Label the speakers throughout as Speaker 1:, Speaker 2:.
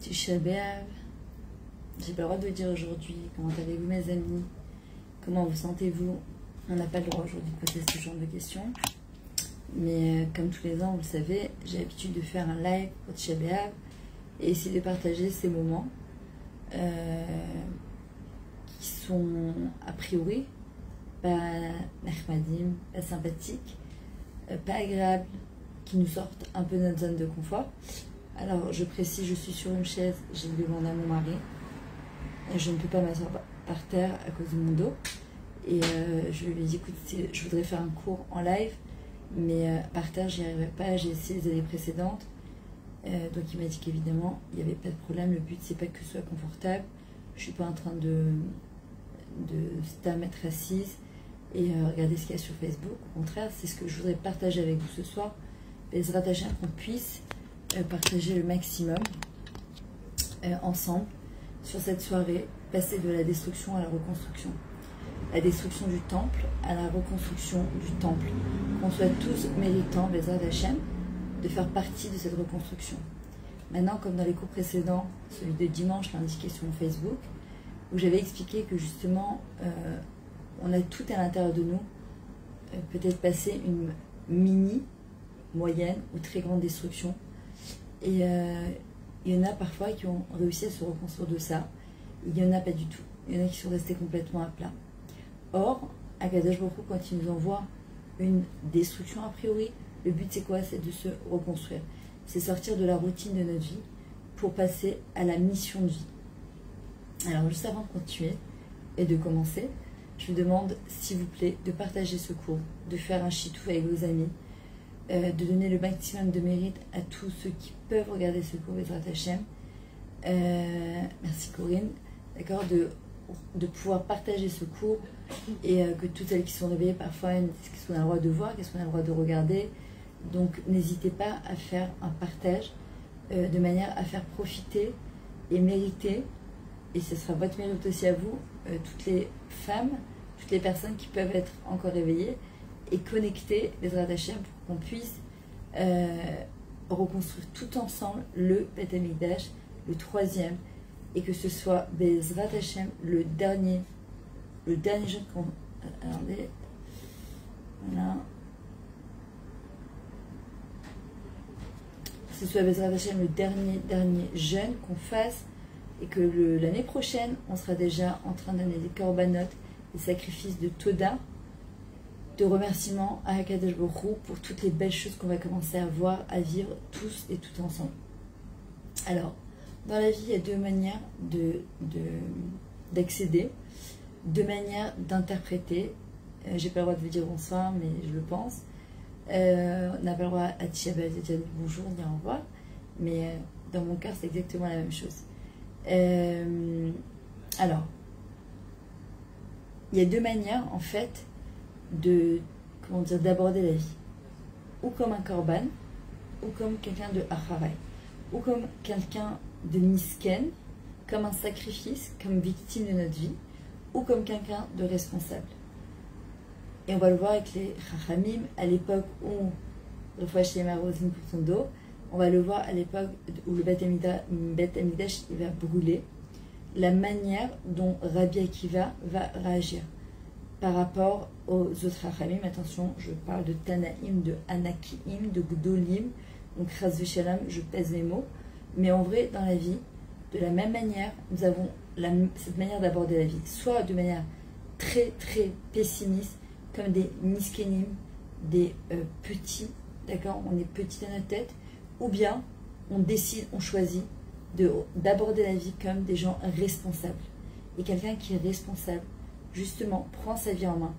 Speaker 1: Tisha B'Av. J'ai pas le droit de dire aujourd'hui comment allez-vous mes amis, comment vous sentez-vous. On n'a pas le droit aujourd'hui de poser ce genre de questions. Mais comme tous les ans, vous le savez, j'ai l'habitude de faire un live pour Tisha B'Av et essayer de partager ces moments qui sont a priori pas nechmadim, pas sympathiques, pas agréables, qui nous sortent un peu de notre zone de confort. Alors je précise, je suis sur une chaise, j'ai demandé à mon mari, et je ne peux pas m'asseoir par terre à cause de mon dos. Et je lui ai dit, écoute, je voudrais faire un cours en live, mais par terre j'y arriverai pas, j'ai essayé les années précédentes. Donc il m'a dit qu'évidemment il n'y avait pas de problème, le but c'est pas que ce soit confortable, je suis pas en train de se mettre assise et regarder ce qu'il y a sur Facebook. Au contraire, c'est ce que je voudrais partager avec vous ce soir, et se rattacher à qu'on puisse partager le maximum ensemble sur cette soirée, passer de la destruction à la reconstruction, la destruction du temple à la reconstruction du temple, qu'on soit tous méritants, Bezrat Hashem, de faire partie de cette reconstruction. Maintenant, comme dans les cours précédents, celui de dimanche, l'indiqué sur mon Facebook, où j'avais expliqué que justement on a tout à l'intérieur de nous, peut-être passer une mini, moyenne ou très grande destruction. Et il y en a parfois qui ont réussi à se reconstruire de ça. Il y en a pas du tout. Il y en a qui sont restés complètement à plat. Or, Akadosh Baruch Hu, quand il nous envoie une destruction a priori, le but c'est quoi? C'est de se reconstruire. C'est sortir de la routine de notre vie pour passer à la mission de vie. Alors, juste avant de continuer et de commencer, je vous demande, s'il vous plaît, de partager ce cours, de faire un chitouf avec vos amis, de donner le maximum de mérite à tous ceux qui peuvent regarder ce cours, Bezrat Hashem. Merci Corinne, d'accord, de pouvoir partager ce cours et que toutes celles qui sont réveillées parfois, qu'est-ce qu'on a le droit de voir, qu'est-ce qu'on a le droit de regarder. Donc n'hésitez pas à faire un partage de manière à faire profiter et mériter, et ce sera votre mérite aussi à vous, toutes les femmes, toutes les personnes qui peuvent être encore réveillées et connectées, Bezrat Hashem, pour qu'on puisse reconstruire tout ensemble le Beth Amikdash, le troisième, et que ce soit Bezrat Hashem le dernier jeûne qu'on... Attendez, voilà. Que ce soit Bezrat Hashem le dernier jeûne qu'on fasse, et que l'année prochaine, on sera déjà en train d'amener des korbanot, des sacrifices de Toda, de remerciements à Akadosh Baruch Hu pour toutes les belles choses qu'on va commencer à voir, à vivre tous et tout ensemble. Alors, dans la vie, il y a deux manières d'accéder, deux manières d'interpréter. J'ai pas le droit de vous dire bonsoir, mais je le pense. On n'a pas le droit à Tisha B'Av de dire bonjour, ni au revoir, mais dans mon cœur, c'est exactement la même chose. Alors, il y a deux manières, en fait, d'aborder la vie, ou comme un korban, ou comme quelqu'un de acharay, ou comme quelqu'un de misken, comme un sacrifice, comme victime de notre vie, ou comme quelqu'un de responsable. Et on va le voir avec les chachamim, à l'époque où le Fouaché Marozine pour son dos, on va le voir à l'époque où le Beth Amikdash il va brûler, la manière dont Rabbi Akiva va réagir par rapport aux autres Chachamim. Attention, je parle de Tanaïm, de Anakim, de Gdolim, donc Chas v'Shalom, je pèse mes mots, mais en vrai, dans la vie, de la même manière, nous avons cette manière d'aborder la vie, soit de manière très très pessimiste, comme des miskenim, des petits, d'accord, on est petit dans notre tête, ou bien on décide, on choisit d'aborder la vie comme des gens responsables. Et quelqu'un qui est responsable, justement, prend sa vie en main.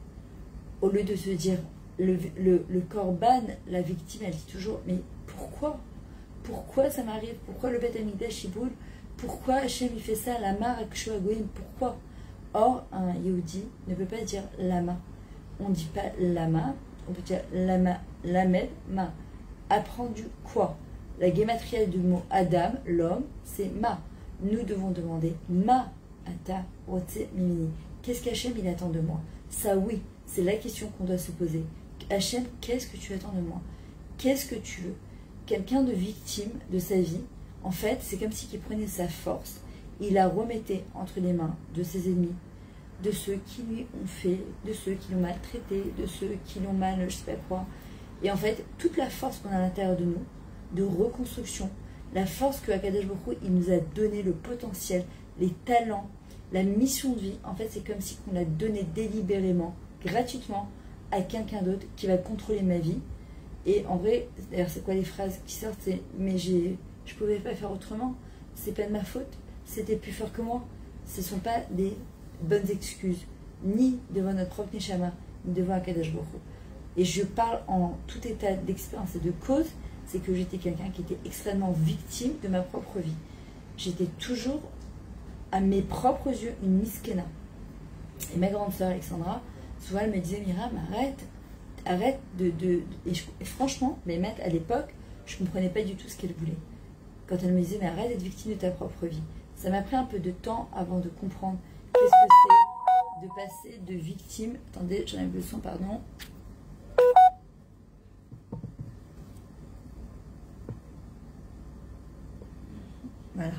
Speaker 1: Au lieu de se dire, le korban, la victime, elle dit toujours, mais pourquoi? Pourquoi ça m'arrive? Pourquoi le Beth Amikdash il brûle? Pourquoi Hachem il fait ça? Lama, Rakshu, Agoïm, pourquoi? Or, un Yehudi ne peut pas dire lama. On ne dit pas lama, on peut dire lama, lamed, ma. Apprendre quoi? La gématria du mot Adam, l'homme, c'est ma. Nous devons demander ma, ata, rote, mimini. Qu'est-ce qu'Hachem il attend de moi? Ça oui, c'est la question qu'on doit se poser. Hachem, qu'est-ce que tu attends de moi? Qu'est-ce que tu veux? Quelqu'un de victime de sa vie, En fait, c'est comme si il prenait sa force, il la remettait entre les mains de ses ennemis, de ceux qui lui ont fait, de ceux qui l'ont maltraité, de ceux qui l'ont mal, je sais pas quoi. Et en fait, toute la force qu'on a à l'intérieur de nous, de reconstruction, la force que Akadosh Baruch Hu, il nous a donné, le potentiel, les talents, la mission de vie, en fait, c'est comme si on l'a donné délibérément, gratuitement, à quelqu'un d'autre qui va contrôler ma vie. Et en vrai, d'ailleurs, c'est quoi les phrases qui sortent? C'est « mais je pouvais pas faire autrement, c'est pas de ma faute, c'était plus fort que moi ». Ce ne sont pas des bonnes excuses, ni devant notre propre Neshama, ni devant Akadosh Baruch Hu. Et je parle en tout état d'expérience et de cause, c'est que j'étais quelqu'un qui était extrêmement victime de ma propre vie. J'étais toujours, à mes propres yeux, une miskena. Et ma grande sœur Alexandra, souvent elle me disait « Myriam, arrête de... » Et franchement, mes maîtres à l'époque, je ne comprenais pas du tout ce qu'elle voulait. Quand elle me disait « mais arrête d'être victime de ta propre vie ». Ça m'a pris un peu de temps avant de comprendre qu'est-ce que c'est de passer de victime. Attendez, j'en ai besoin, pardon. Voilà.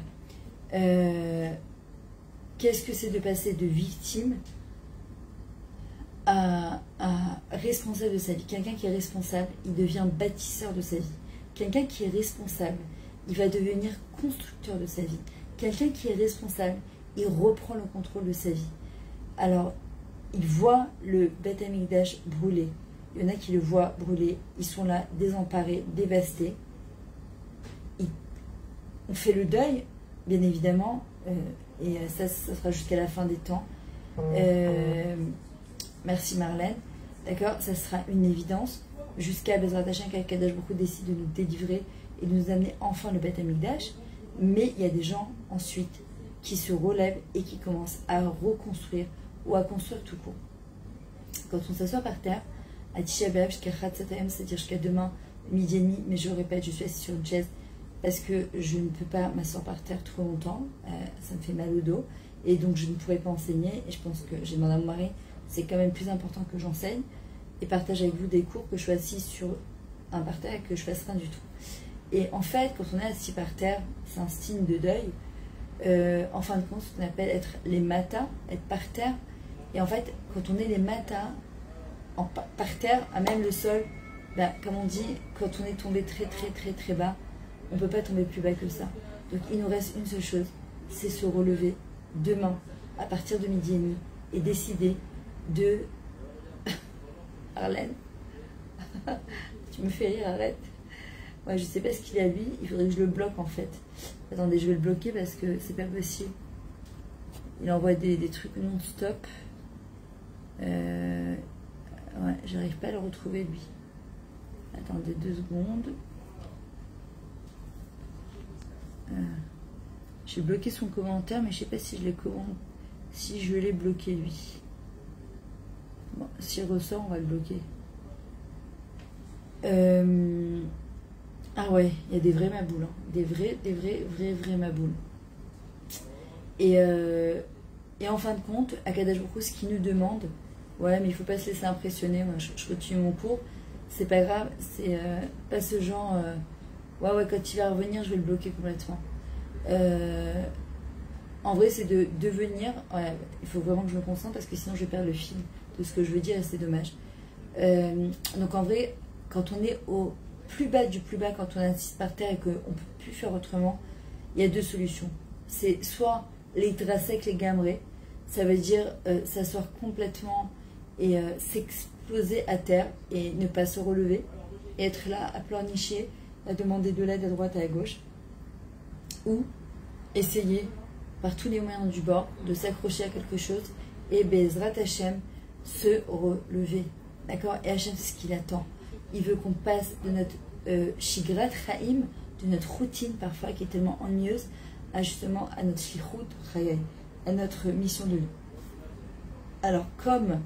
Speaker 1: Qu'est-ce que c'est de passer de victime à responsable de sa vie? Quelqu'un qui est responsable, il devient bâtisseur de sa vie. Quelqu'un qui est responsable, il va devenir constructeur de sa vie. Quelqu'un qui est responsable, il reprend le contrôle de sa vie. Alors, il voit le Beth Amikdash brûler. Il y en a qui le voient brûler. Ils sont là, désemparés, dévastés. On fait le deuil, bien évidemment, et ça sera jusqu'à la fin des temps. Merci Marlène. D'accord, ça sera une évidence. Jusqu'à Bezrat Hashem, qu'Akadosh Baruch Hu décide de nous délivrer et de nous amener enfin le Beth Amikdash. Mais il y a des gens ensuite qui se relèvent et qui commencent à reconstruire ou à construire tout court. Quand on s'assoit par terre, à Tisha B'Av jusqu'à Chatzatayim, c'est-à-dire jusqu'à demain, midi et demi, mais je répète, je suis assise sur une chaise parce que je ne peux pas m'asseoir par terre trop longtemps, ça me fait mal au dos, et donc je ne pourrais pas enseigner, et je pense que j'ai demandé à mon mari, c'est quand même plus important que j'enseigne, et partage avec vous des cours que je sois assise sur un parterre et que je fasse rien du tout. Et en fait, quand on est assis par terre, c'est un signe de deuil. En fin de compte, ce qu'on appelle être les matas, être par terre. Et en fait, quand on est les matas, par terre, à même le sol, bah, comme on dit, quand on est tombé très très très très bas, on ne peut pas tomber plus bas que ça. Donc il nous reste une seule chose, c'est se relever demain, à partir de midi et demi, et décider de... Arlène, tu me fais rire, arrête. Ouais, je sais pas ce qu'il a lui, il faudrait que je le bloque en fait. Attendez, je vais le bloquer parce que c'est pas possible. Il envoie des trucs non-stop. Ouais, j'arrive pas à le retrouver lui. Attendez 2 secondes. J'ai bloqué son commentaire, mais je sais pas si je l'ai si je l'ai bloqué lui. Bon, s'il ressort, on va le bloquer. Ah ouais, il y a des vrais maboules, hein. Des vrais maboules. Et en fin de compte, Akadosh Baruch Hu, ce qu'il nous demande, ouais, mais il faut pas se laisser impressionner. Moi, je continue mon cours. C'est pas grave, c'est pas ce genre. Ouais, quand il va revenir, je vais le bloquer complètement. En vrai, c'est de devenir. Ouais, il faut vraiment que je me concentre parce que sinon, je vais perdre le fil de ce que je veux dire et c'est dommage. Donc, en vrai, quand on est au plus bas du plus bas, quand on assiste par terre et qu'on ne peut plus faire autrement, il y a 2 solutions. C'est soit les trasek, les gamrés, ça veut dire s'asseoir complètement et s'exploser à terre et ne pas se relever, et être là à pleurnicher, à demander de l'aide à droite et à gauche, ou essayer par tous les moyens du bord de s'accrocher à quelque chose et Bezrat Hashem se relever. D'accord? Et Hashem, c'est ce qu'il attend. Il veut qu'on passe de notre shigrat chaim, de notre routine parfois qui est tellement ennuyeuse, à justement à notre shlichut chayai, à notre mission de vie. Alors comme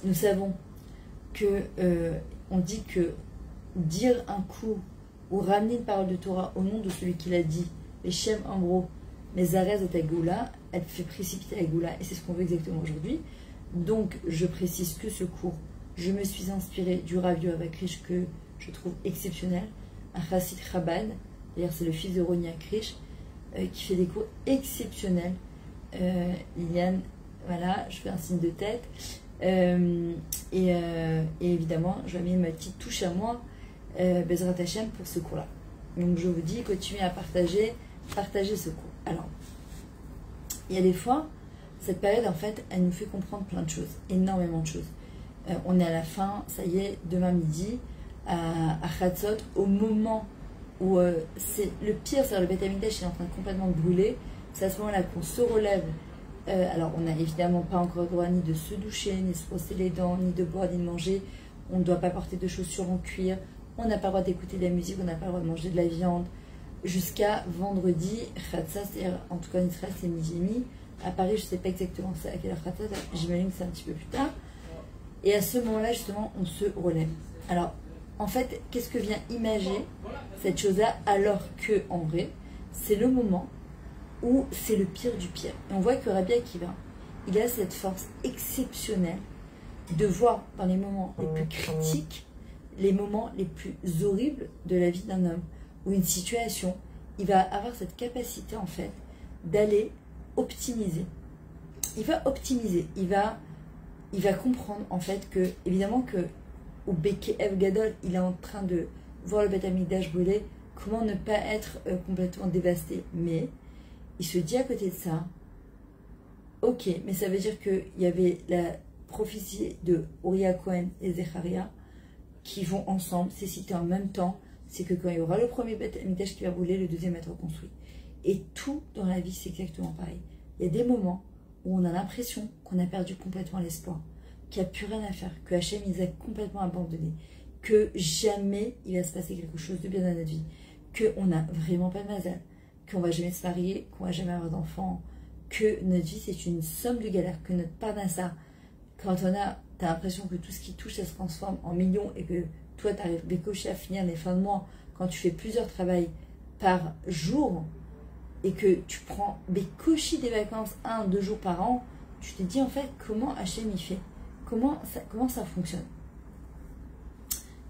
Speaker 1: nous savons que on dit que dire un coup ou ramener une parole de Torah au nom de celui qui l'a dit, les Shem Ambro, mais Zarez et Agoula, elle fait précipiter Agoula, et c'est ce qu'on veut exactement aujourd'hui. Donc je précise que ce cours Je me suis inspirée du Rav Yoav Akrish que je trouve exceptionnel, un chassid Chabad, d'ailleurs c'est le fils de Roni Akrish, qui fait des cours exceptionnels. Liliane, voilà, je fais un signe de tête. Et évidemment, je vais mettre ma petite touche à moi, Bezrat Hashem, pour ce cours-là. Donc je vous dis, continuez à partager ce cours. Alors, il y a des fois, cette période, en fait, elle nous fait comprendre plein de choses, énormément de choses. On est à la fin, ça y est, demain midi, à Chatzot, au moment où c'est le pire, c'est-à-dire le Beth Amikdash est en train de complètement brûler. C'est à ce moment-là qu'on se relève. Alors, on n'a évidemment pas encore le droit ni de se doucher, ni de se brosser les dents, ni de boire, ni de manger. On ne doit pas porter de chaussures en cuir. On n'a pas le droit d'écouter de la musique, on n'a pas le droit de manger de la viande. Jusqu'à vendredi, Khatsa, c'est-à-dire, en tout cas en Israël, c'est midi et demi. À Paris, je ne sais pas exactement à quelle heure Khatsa, j'imagine que c'est un petit peu plus tard. Et à ce moment-là, justement, on se relève. Alors, en fait, qu'est-ce que vient imager cette chose-là, alors que, en vrai, c'est le moment où c'est le pire du pire. Et on voit que Rabbi Akiva, il a cette force exceptionnelle de voir dans les moments les plus critiques, les moments les plus horribles de la vie d'un homme, ou une situation, il va avoir cette capacité, en fait, d'aller optimiser. Il va optimiser, il va comprendre, en fait, que, évidemment, que au Bekev Gadol, il est en train de voir le Beth Amikdash brûler, comment ne pas être complètement dévasté. Mais il se dit à côté de ça, ok, mais ça veut dire qu'il y avait la prophétie de Uriah Cohen et Zecharia qui vont ensemble, c'est cité en même temps, c'est que quand il y aura le premier Beth Amikdash qui va brûler, le deuxième va être reconstruit. Et tout dans la vie, c'est exactement pareil. Il y a des moments où on a l'impression qu'on a perdu complètement l'espoir, qu'il n'y a plus rien à faire, que Hachem nous a complètement abandonnés, que jamais il va se passer quelque chose de bien dans notre vie, qu'on n'a vraiment pas de mazal, qu'on va jamais se marier, qu'on va jamais avoir d'enfants, que notre vie c'est une somme de galères, que notre parnassa, quand t'as l'impression que tout ce qui touche ça se transforme en millions et que toi tu arrives bécoché à finir les fins de mois quand tu fais plusieurs travails par jour et que tu prends bécoché des vacances 1-2 jours par an, tu te dis en fait comment Hachem y fait, comment ça fonctionne.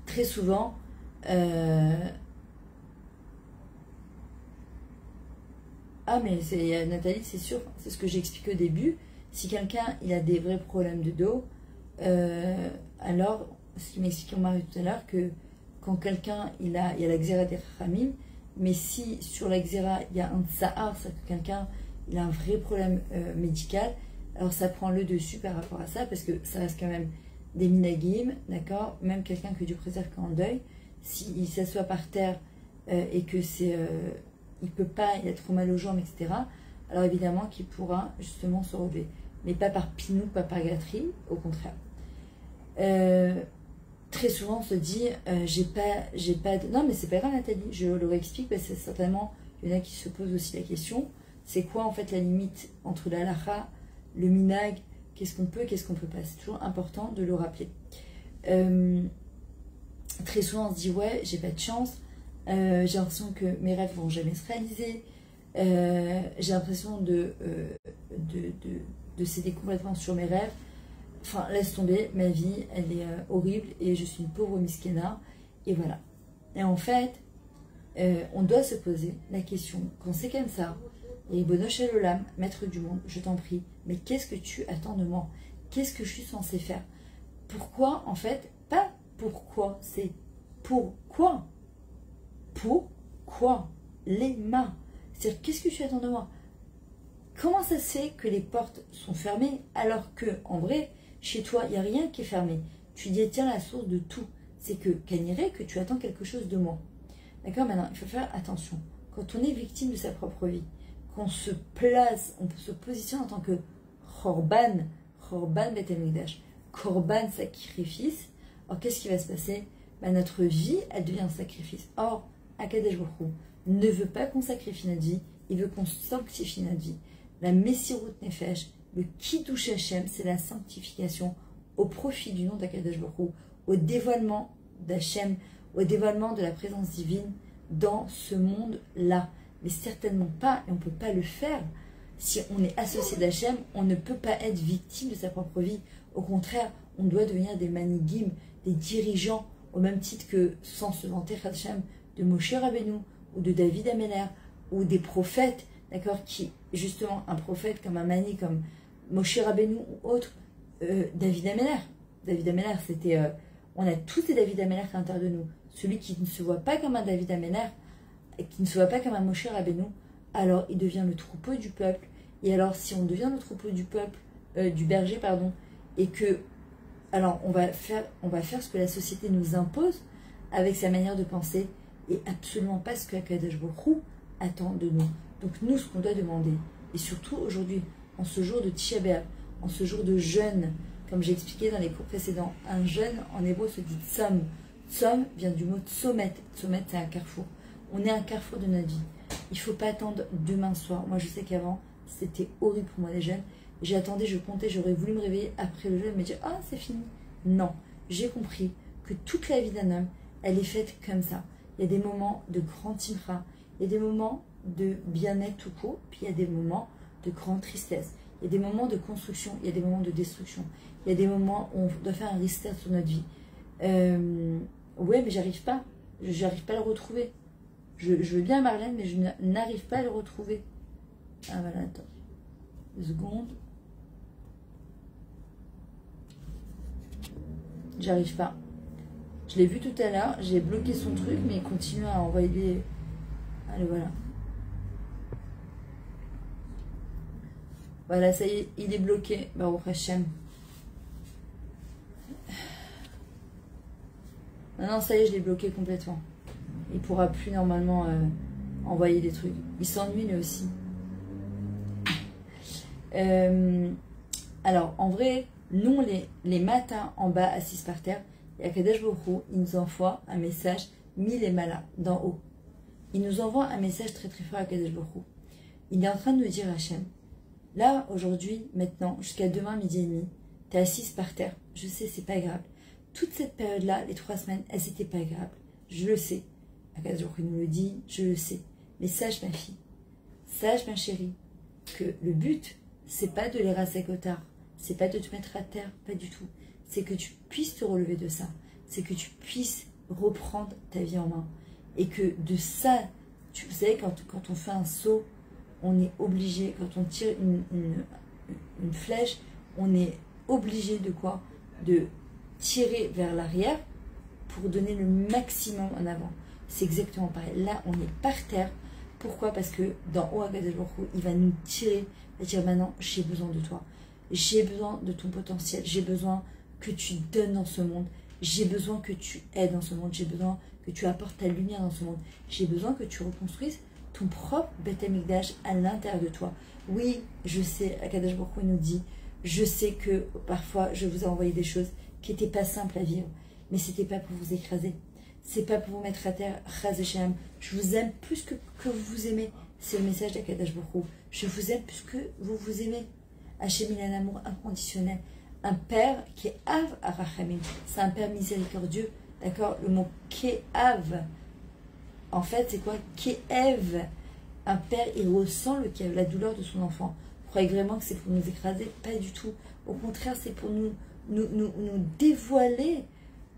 Speaker 1: Très souvent, ah mais Nathalie, c'est sûr, c'est ce que j'ai expliqué au début. Si quelqu'un il a des vrais problèmes de dos, alors ce qui m'expliquait mon mari tout à l'heure, que quand quelqu'un il y a la xéra des Chachamim, mais si sur la xéra il y a un tsahar, c'est-à-dire que quelqu'un il a un vrai problème médical, alors ça prend le dessus par rapport à ça, parce que ça reste quand même des minagim, d'accord. Même quelqu'un que Dieu préserve qui est en deuil, s'il s'assoit par terre et que il peut pas, il a trop mal aux jambes, etc. Alors évidemment qu'il pourra justement se relever, mais pas par pinou, pas par gâterie, au contraire. Très souvent on se dit j'ai pas de... Non mais c'est pas grave Nathalie, je le réexplique parce que certainement il y en a qui se posent aussi la question, c'est quoi en fait la limite entre la halakha, le minag, qu'est-ce qu'on peut, qu'est-ce qu'on peut pas. C'est toujours important de le rappeler. Très souvent on se dit ouais j'ai pas de chance, j'ai l'impression que mes rêves vont jamais se réaliser, j'ai l'impression de céder complètement sur mes rêves. Enfin, laisse tomber, ma vie, elle est horrible et je suis une pauvre miskena. Et voilà. Et en fait, on doit se poser la question, quand c'est comme ça, et Bonosh Elolam, maître du monde, je t'en prie, mais qu'est-ce que tu attends de moi? Qu'est-ce que je suis censée faire? Pourquoi, en fait, pas pourquoi, c'est pourquoi. Pourquoi? Les mains. C'est-à-dire, qu'est-ce que tu attends de moi? Comment ça se fait que les portes sont fermées alors que, en vrai, chez toi, il n'y a rien qui est fermé. Tu détiens la source de tout. C'est que, Kaniré, que tu attends quelque chose de moi. D'accord? Maintenant, il faut faire attention. Quand on est victime de sa propre vie, qu'on se place, on se positionne en tant que Khorban Beth Amikdash, Korban sacrifice, alors qu'est-ce qui va se passer? Notre vie, elle devient un sacrifice. Or, Akadosh Baruch Hu ne veut pas qu'on sacrifie notre vie, il veut qu'on sanctifie notre vie. La Messirut Nefesh, le Kiddush Hashem, c'est la sanctification au profit du nom d'Akadosh Baruch Hu, au dévoilement d'Hachem, au dévoilement de la présence divine dans ce monde-là. Mais certainement pas, et on ne peut pas le faire. Si on est associé d'Hachem, on ne peut pas être victime de sa propre vie. Au contraire, on doit devenir des manigim, des dirigeants, au même titre que, sans se vanter, Hachem, de Moshe Rabbeinu, ou de David Ameller, ou des prophètes, d'accord, qui, justement, un prophète comme un mani, comme Moshe Rabbeinu ou autre, David Ameller. David Ameller, c'était... on a tous des David Ameller à l'intérieur de nous. Celui qui ne se voit pas comme un David Ameller, qui ne se voit pas comme un Moshe Rabbeinu, alors il devient le troupeau du peuple. Et alors, si on devient le troupeau du peuple, du berger, pardon, et que... Alors, on va faire ce que la société nous impose, avec sa manière de penser, et absolument pas ce que Akadosh Baruch Hu attend de nous. Donc nous, ce qu'on doit demander, et surtout aujourd'hui, en ce jour de Tisha B'Av, en ce jour de jeûne, comme j'ai expliqué dans les cours précédents, un jeûne en hébreu se dit tzom. Tzom vient du mot tzomet. Tzomet, c'est un carrefour. On est un carrefour de notre vie. Il ne faut pas attendre demain soir. Moi, je sais qu'avant, c'était horrible pour moi les jeûnes. J'attendais, je comptais, j'aurais voulu me réveiller après le jeûne et me dire « Ah, c'est fini !» Non, j'ai compris que toute la vie d'un homme, elle est faite comme ça. Il y a des moments de grande simcha, il y a des moments de bien-être tout court, puis il y a des moments de grande tristesse. Il y a des moments de construction, il y a des moments de destruction. Il y a des moments où on doit faire un restart sur notre vie. Ouais, mais j'arrive pas à le retrouver. Je veux bien Marlène, mais je n'arrive pas à le retrouver. Ah voilà, attends. Une seconde. J'arrive pas. Je l'ai vu tout à l'heure, j'ai bloqué son truc, mais il continue à envoyer. Allez, voilà. Voilà, ça y est, il est bloqué. Baruch Hashem. Non, ça y est, je l'ai bloqué complètement. Il pourra plus normalement envoyer des trucs. Il s'ennuie lui aussi. Alors, en vrai, nous, les matins en bas, assis par terre, il y a Kadesh Baruch Hu, il nous envoie un message, mille et mala, d'en haut. Il nous envoie un message très très fort à Kadesh Baruch Hu. Il est en train de nous dire, Hachem, là, aujourd'hui, maintenant, jusqu'à demain, midi et demi, tu es assise par terre. Je sais, c'est pas agréable. Toute cette période-là, les 3 semaines, elles n'étaient pas agréables. Je le sais. Akadosh Baruch Hu nous le dit, je le sais. Mais sache, ma fille, sache, ma chérie, que le but, c'est pas de les raser cotard, c'est pas de te mettre à terre, pas du tout. C'est que tu puisses te relever de ça. C'est que tu puisses reprendre ta vie en main. Et que de ça, vous savez, quand on fait un saut, on est obligé, quand on tire une flèche, on est obligé de quoi? De tirer vers l'arrière pour donner le maximum en avant. C'est exactement pareil. Là, on est par terre. Pourquoi? Parce que dans haut, Akadosh Baruch Hu, il va nous tirer, il va dire maintenant, j'ai besoin de toi. J'ai besoin de ton potentiel. J'ai besoin que tu donnes dans ce monde. J'ai besoin que tu aides dans ce monde. J'ai besoin que tu apportes ta lumière dans ce monde. J'ai besoin que tu reconstruises ton propre Beth Amikdash à l'intérieur de toi. Oui, je sais, Akadosh Baruch Hu nous dit, je sais que parfois je vous ai envoyé des choses qui n'étaient pas simples à vivre, mais c'était pas pour vous écraser. C'est pas pour vous mettre à terre. Chaz Hashem, je vous aime plus que vous vous aimez. C'est le message d'Akadosh Baruch Hu. Je vous aime plus que vous vous aimez. Hachem, il a un amour inconditionnel. Un père qui est Av Arachamim. C'est un père miséricordieux. D'accord? Le mot Ke'av, en fait, c'est quoi? Ke'ev. Un père, il ressent la douleur de son enfant. Vous croyez vraiment que c'est pour nous écraser? Pas du tout. Au contraire, c'est pour nous dévoiler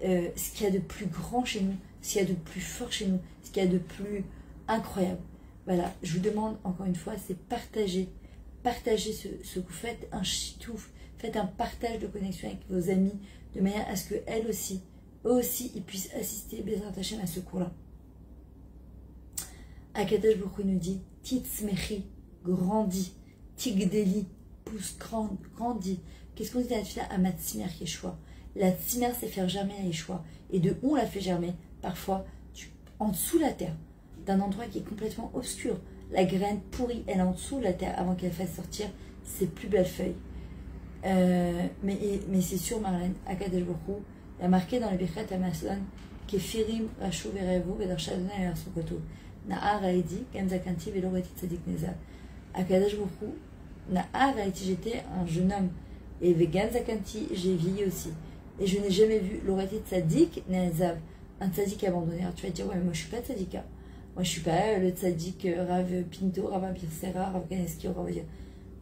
Speaker 1: ce qu'il y a de plus grand chez nous, ce qu'il y a de plus fort chez nous, ce qu'il y a de plus incroyable. Voilà, je vous demande encore une fois, c'est partager ce que vous faites, un chitouf, faites un partage de connexion avec vos amis, de manière à ce qu'eux aussi, ils puissent assister Bezrat Hashem à ce cours-là. Akadosh Baruch Hu nous dit, Titzmechi, grandis, Tigdeli, pousse, grandis. Qu'est-ce qu'on dit dans la tefila? Amatzmer Yeshua. La tzmer, c'est faire germer la Yeshua. Et de où on la fait germer? Parfois, en dessous de la terre, d'un endroit qui est complètement obscur. La graine pourrie, elle est en dessous de la terre avant qu'elle fasse sortir ses plus belles feuilles. Mais c'est sûr, Marlène, Akadosh Baruch Hu, il a marqué dans le Birkat Hamazon, Kefirim Rashu Verevu Vedarsha Adonai El Arsukoto. Na'ar Haïdi, Ganzakanti Veloreti Tzadik Nezal. Akadosh Baruch Hu, Na'ar Haïdi, j'étais un jeune homme. Et Vegan Zakanti, j'ai vieilli aussi. Et je n'ai jamais vu l'orati tzadik nezav, un tzadik abandonné. Alors tu vas dire, ouais, mais moi je suis pas tzadika. Moi je suis pas le tzadik Rav Pinto, Rav Birsera, Rav Ganeski, Rav.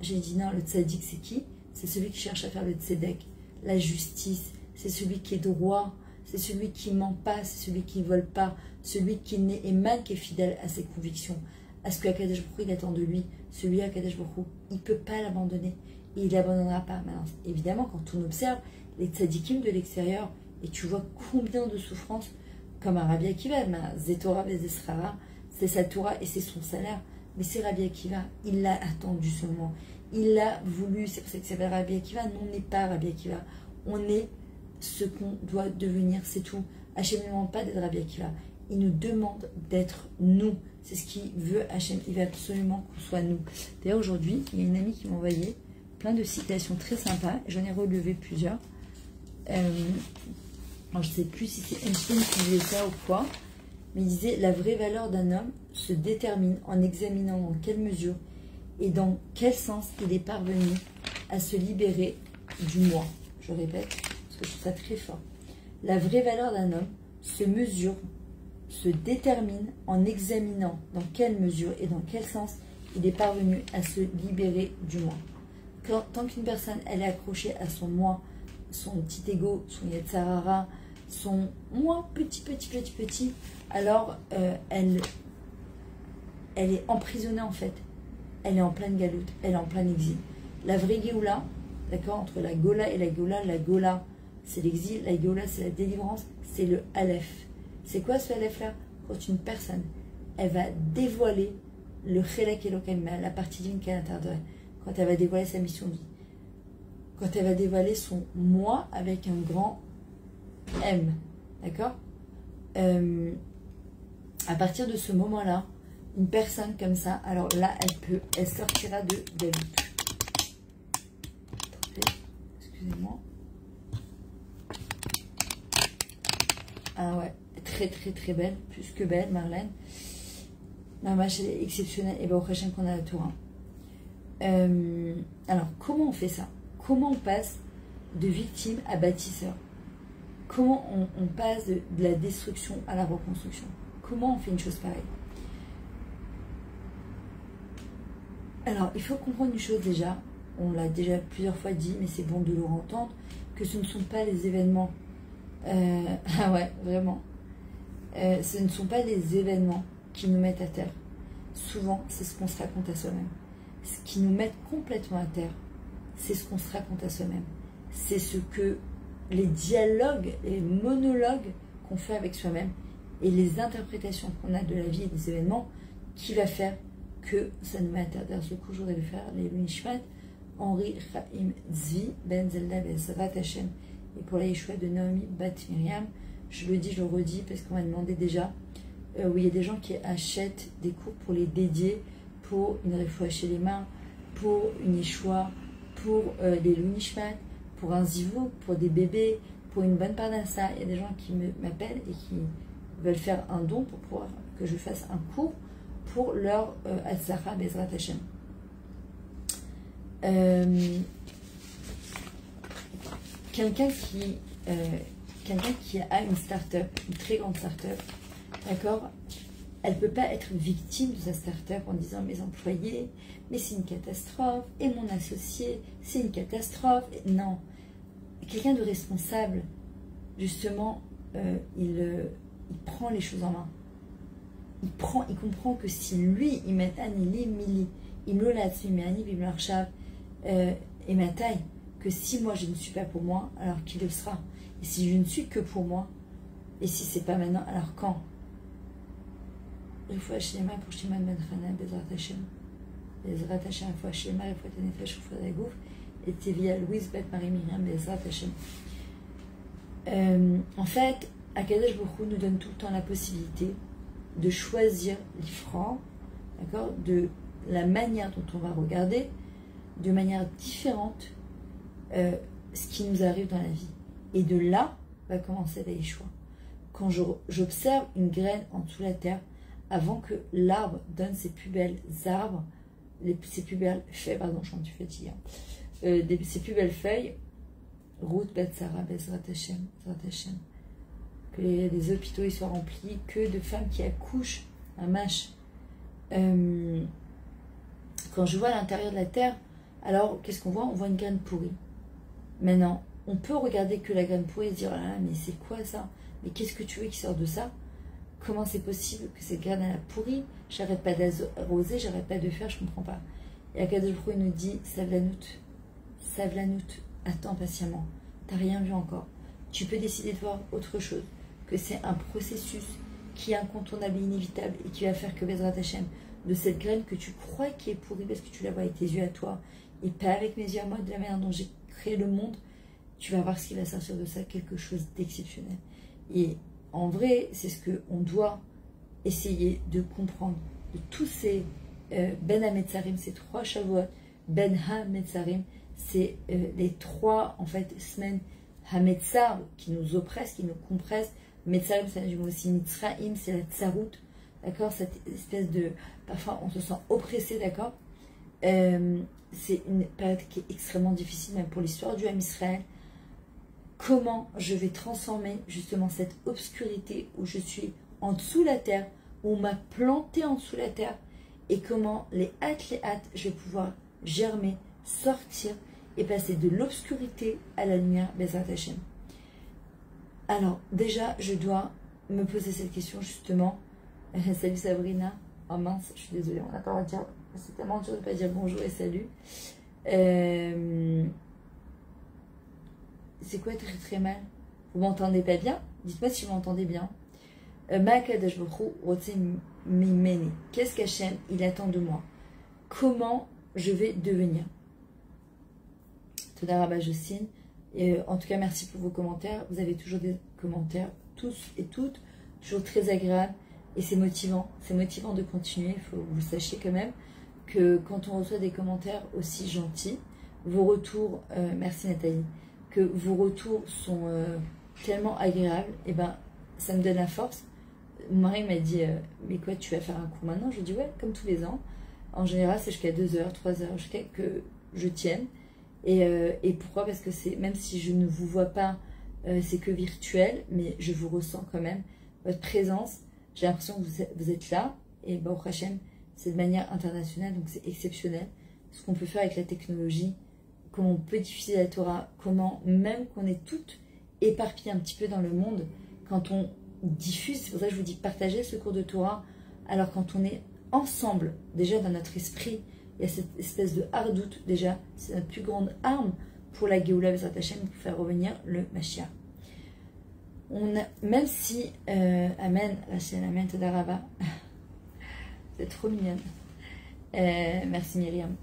Speaker 1: J'ai dit non, le tzadik c'est qui? C'est celui qui cherche à faire le tzedek, la justice, c'est celui qui est droit, c'est celui qui ment pas, c'est celui qui ne vole pas, celui qui émane, qui est fidèle à ses convictions, à ce que Akadosh Baruch Hu, il attend de lui. Celui Akadosh Baruch Hu, il ne peut pas l'abandonner et il ne l'abandonnera pas. Maintenant, évidemment, quand on observe les tzadikim de l'extérieur et tu vois combien de souffrances, comme un Rabbi Akiva, Zetora Vezesrara, c'est sa Torah et c'est son salaire. Mais c'est Rabbi Akiva, il l'a attendu ce moment. Il l'a voulu, c'est pour ça que c'est Rabbi Akiva. Nous, on n'est pas Rabbi Akiva. On est ce qu'on doit devenir, c'est tout. Hachem ne demande pas d'être Rabbi Akiva. Il nous demande d'être nous. C'est ce qu'il veut Hachem. Il veut absolument qu'on soit nous. D'ailleurs, aujourd'hui, il y a une amie qui m'a envoyé plein de citations très sympas. J'en ai relevé plusieurs. Alors, je ne sais plus si c'est Einstein qui disait ça ou quoi. Mais il disait, la vraie valeur d'un homme se détermine en examinant dans quelle mesure et dans quel sens il est parvenu à se libérer du moi. Je répète, parce que je trouve ça très fort. La vraie valeur d'un homme se mesure, se détermine en examinant dans quelle mesure et dans quel sens il est parvenu à se libérer du moi. Tant qu'une personne, elle est accrochée à son moi, son petit ego, son yetzarara, son moi petit, alors elle est emprisonnée en fait. Elle est en pleine galoute, elle est en plein exil. La vraie Géoula, d'accord, entre la Gola et la Gola c'est l'exil, la Géoula c'est la délivrance, c'est le Aleph. C'est quoi ce Aleph-là? Quand une personne, elle va dévoiler le Chelek Elokim, la partie divine qu'elle a à l'intérieur d'elle, quand elle va dévoiler sa mission de vie, quand elle va dévoiler son moi avec un grand M, d'accord, à partir de ce moment-là, une personne comme ça, alors là, elle sortira de galoute. Excusez-moi. Ah ouais, très belle, plus que belle, Marlène. Ma mâche est exceptionnelle, et bien au prochain qu'on a la Torah. Alors, comment on fait ça? Comment on passe de victime à bâtisseur? Comment on passe de la destruction à la reconstruction? Comment on fait une chose pareille? Alors, il faut comprendre une chose déjà, on l'a déjà plusieurs fois dit, mais c'est bon de le entendre, que ce ne sont pas les événements, ah ouais, vraiment, ce ne sont pas les événements qui nous mettent à terre. Souvent, c'est ce qu'on se raconte à soi-même. Ce qui nous met complètement à terre, c'est ce qu'on se raconte à soi-même. C'est ce que les dialogues, les monologues qu'on fait avec soi-même et les interprétations qu'on a de la vie et des événements qui va faire que ça nous met à terre. D'ailleurs, ce coup, je voudrais le faire, les Nishmat, Henri Chaim Zvi, Ben Zelda Bezrat Hashem, et pour la Yeshua de Naomi Bat Miriam. Je le dis, je le redis, parce qu'on m'a demandé déjà, où il y a des gens qui achètent des cours pour les dédier, pour une refoua chez les mains, pour une Yeshua, pour les Nishmat, pour un zivou, pour des bébés, pour une bonne parnassa. Il y a des gens qui m'appellent et qui veulent faire un don pour pouvoir que je fasse un cours pour leur Atzlacha Bezrat Hashem. Quelqu'un qui a une start-up, une très grande start-up, d'accord, elle ne peut pas être victime de sa start-up en disant mes employés, mais c'est une catastrophe, et mon associé, c'est une catastrophe. Non. Quelqu'un de responsable, justement, il prend les choses en main. Il comprend que si lui, il met Anili, Mili, il me l'a dessus, mais Ani, Bimlarchav, et ma taille, que si moi je ne suis pas pour moi, alors qu'il le sera. Et si je ne suis que pour moi, et si c'est pas maintenant, alors quand? Il faut acheter les mains pour Shimon Ben Chana, Bezrat Hashem. Bezrat Hashem, il faut acheter les mains, il faut être nefesh, il faut la gouf. Et Tevia Louise, Bet Marie Myriam, Bezrat Hashem. En fait, Akadosh Baruch Hu nous donne tout le temps la possibilité de choisir l'ifran, d'accord, de la manière dont on va regarder, de manière différente, ce qui nous arrive dans la vie. Et de là va commencer la Yeshua. Quand j'observe une graine en dessous de la terre, avant que l'arbre donne ses plus belles arbres, ses plus belles feuilles, pardon, je suis fatiguée, ses plus belles feuilles, Ruth Betsara, Bezrat Hashem, que les hôpitaux ils soient remplis que de femmes qui accouchent un mâche. Quand je vois à l'intérieur de la terre, alors qu'est-ce qu'on voit? On voit une graine pourrie. Maintenant, on peut regarder que la graine pourrie et se dire, ah là, mais c'est quoi ça? Mais qu'est-ce que tu veux qui sort de ça? Comment c'est possible que cette graine elle a pourri? J'arrête pas d'arroser, j'arrête pas de faire, je comprends pas. Et Akadosh Baruch Hu nous dit, Savlanout, attends patiemment, t'as rien vu encore. Tu peux décider de voir autre chose, que c'est un processus qui est incontournable et inévitable et qui va faire que Bezrat Hashem, de cette graine que tu crois qui est pourrie parce que tu la vois avec tes yeux à toi et pas avec mes yeux à moi, de la manière dont j'ai créé le monde, tu vas voir ce qui va sortir de ça, quelque chose d'exceptionnel. Et en vrai, c'est ce qu'on doit essayer de comprendre de tous ces Ben HaMetzarim, ces 3 Shavuot, Ben HaMetzarim, c'est les 3 en fait semaines HaMetzar qui nous oppressent, qui nous compressent. Metzarim, ça vient du mot aussi Mitzraim, c'est la tsarout, d'accord, cette espèce de, parfois on se sent oppressé, d'accord. C'est une période qui est extrêmement difficile, même pour l'histoire du Ham Israël. Comment je vais transformer justement cette obscurité où je suis en dessous la terre, où on m'a planté en dessous la terre, et comment les hâtes, je vais pouvoir germer, sortir et passer de l'obscurité à la lumière, Bezrat Hashem. Alors déjà, je dois me poser cette question justement. Salut Sabrina. Oh mince, je suis désolée, on n'a pas le droit de dire. C'est tellement dur de ne pas dire bonjour et salut. C'est quoi très très mal? Vous m'entendez pas bien? Dites-moi si vous m'entendez bien. Qu'est-ce qu'Hachem il attend de moi? Comment je vais devenir? Toda Rabba Jocelyne. En tout cas, merci pour vos commentaires. Vous avez toujours des commentaires, tous et toutes, toujours très agréables. Et c'est motivant de continuer. Il faut que vous le sachiez quand même que quand on reçoit des commentaires aussi gentils, vos retours, merci Nathalie, que vos retours sont tellement agréables, et ben ça me donne la force. Mon mari m'a dit, mais quoi, tu vas faire un cours maintenant? Je lui ai dit, ouais, comme tous les ans. En général, c'est jusqu'à 2h, 3h, jusqu'à que je tienne. Et pourquoi? Parce que c'est, même si je ne vous vois pas, c'est que virtuel, mais je vous ressens quand même. Votre présence, j'ai l'impression que vous êtes là. Et Baruch Hashem, c'est de manière internationale, donc c'est exceptionnel. Ce qu'on peut faire avec la technologie, comment on peut diffuser la Torah, comment, même qu'on est toutes éparpillées un petit peu dans le monde, quand on diffuse, c'est pour ça que je vous dis partagez ce cours de Torah, alors quand on est ensemble, déjà dans notre esprit, il y a cette espèce de hardout, déjà, c'est notre plus grande arme pour la Géoula Bezrat Hashem, pour faire revenir le Mashiach. Même si, Amen, Rachel, Amen, Toda Rabba, vous êtes trop mignonne. Merci Myriam.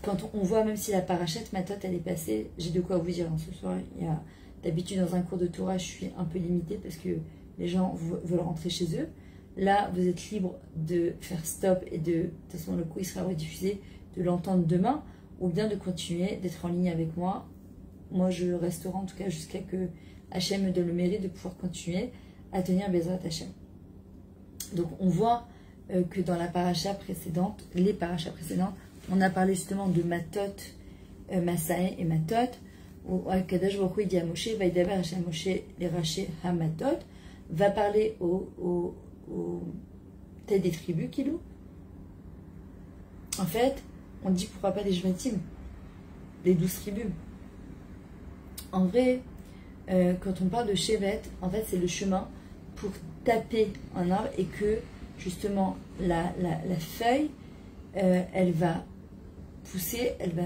Speaker 1: Quand on voit, même si la parachète, ma tote, elle est passée, j'ai de quoi vous dire ce soir. Il y a d'habitude dans un cours de Torah, je suis un peu limitée parce que les gens veulent rentrer chez eux. Là, vous êtes libre de faire stop et de toute façon, le cours il sera rediffusé, de l'entendre demain, ou bien de continuer, d'être en ligne avec moi. Moi, je resterai en tout cas jusqu'à que Hachem me donne le mérite de pouvoir continuer à tenir Bezrat Hachem. Donc, on voit que dans la paracha précédente, les parachas précédentes, on a parlé justement de Matot, Masaé et Matot, où Akadosh Baruch Hu dit à Moshe, Vaïdaber Hachem Moshe les Raché Hamatot, va parler aux têtes des tribus qui louent. En fait, on dit pourquoi pas des Shvatim, les 12 tribus. En vrai, quand on parle de Shevet, en fait, c'est le chemin pour taper un arbre et que justement la feuille, elle va pousser, elle va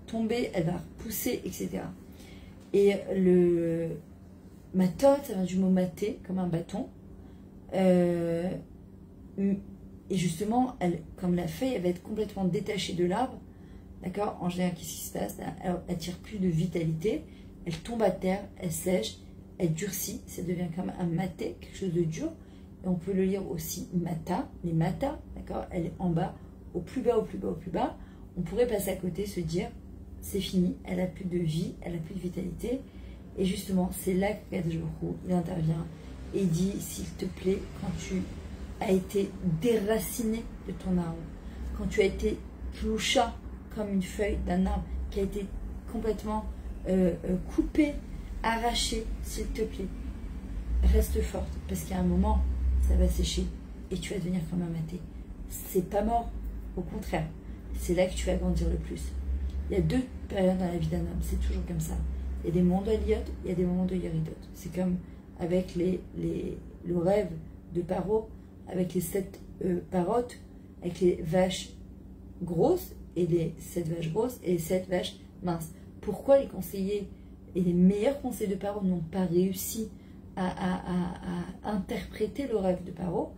Speaker 1: tomber, elle va repousser, etc. Et le matot, ça vient du mot maté, comme un bâton. Et justement, comme la feuille, elle va être complètement détachée de l'arbre. D'accord? En général, qu'est-ce qui se passe? Elle n'attire plus de vitalité. Elle tombe à terre, elle sèche, elle durcit. Ça devient comme un maté, quelque chose de dur. Et on peut le lire aussi mata, les matas. D'accord? Elle est en bas, au plus bas, au plus bas, au plus bas. On pourrait passer à côté, se dire, c'est fini, elle n'a plus de vie, elle n'a plus de vitalité. Et justement, c'est là qu'Akadosh Baruch Hu, il intervient et dit, s'il te plaît, quand tu as été déraciné de ton arbre, quand tu as été ploucha comme une feuille d'un arbre qui a été complètement coupée, arrachée, s'il te plaît, reste forte, parce qu'à un moment, ça va sécher et tu vas devenir comme un maté. C'est pas mort, au contraire, c'est là que tu vas grandir le plus. Il y a deux périodes dans la vie d'un homme, c'est toujours comme ça. Il y a des moments de Aliot, il y a des moments de Yeridot. C'est comme avec le rêve de Paro, avec les 7 parottes, avec les vaches grosses et les 7 vaches grosses et les 7 vaches minces. Pourquoi les conseillers et les meilleurs conseillers de Paro n'ont pas réussi à interpréter le rêve de Paro?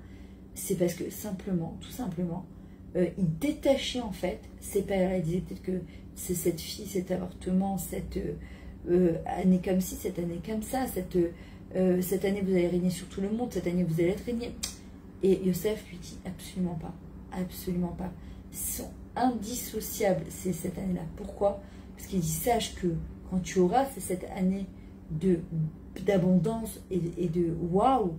Speaker 1: C'est parce que simplement, tout simplement, ils détachaient en fait ces pères-là. Ils disaient peut-être que c'est cette fille, cet avortement, cette année comme ci, cette année comme ça, cette année vous allez régner sur tout le monde, cette année vous allez être régné. Et Yosef lui dit absolument pas, absolument pas. Ils sont indissociables cette année-là. Pourquoi? Parce qu'il dit sache que quand tu auras cette année d'abondance et de waouh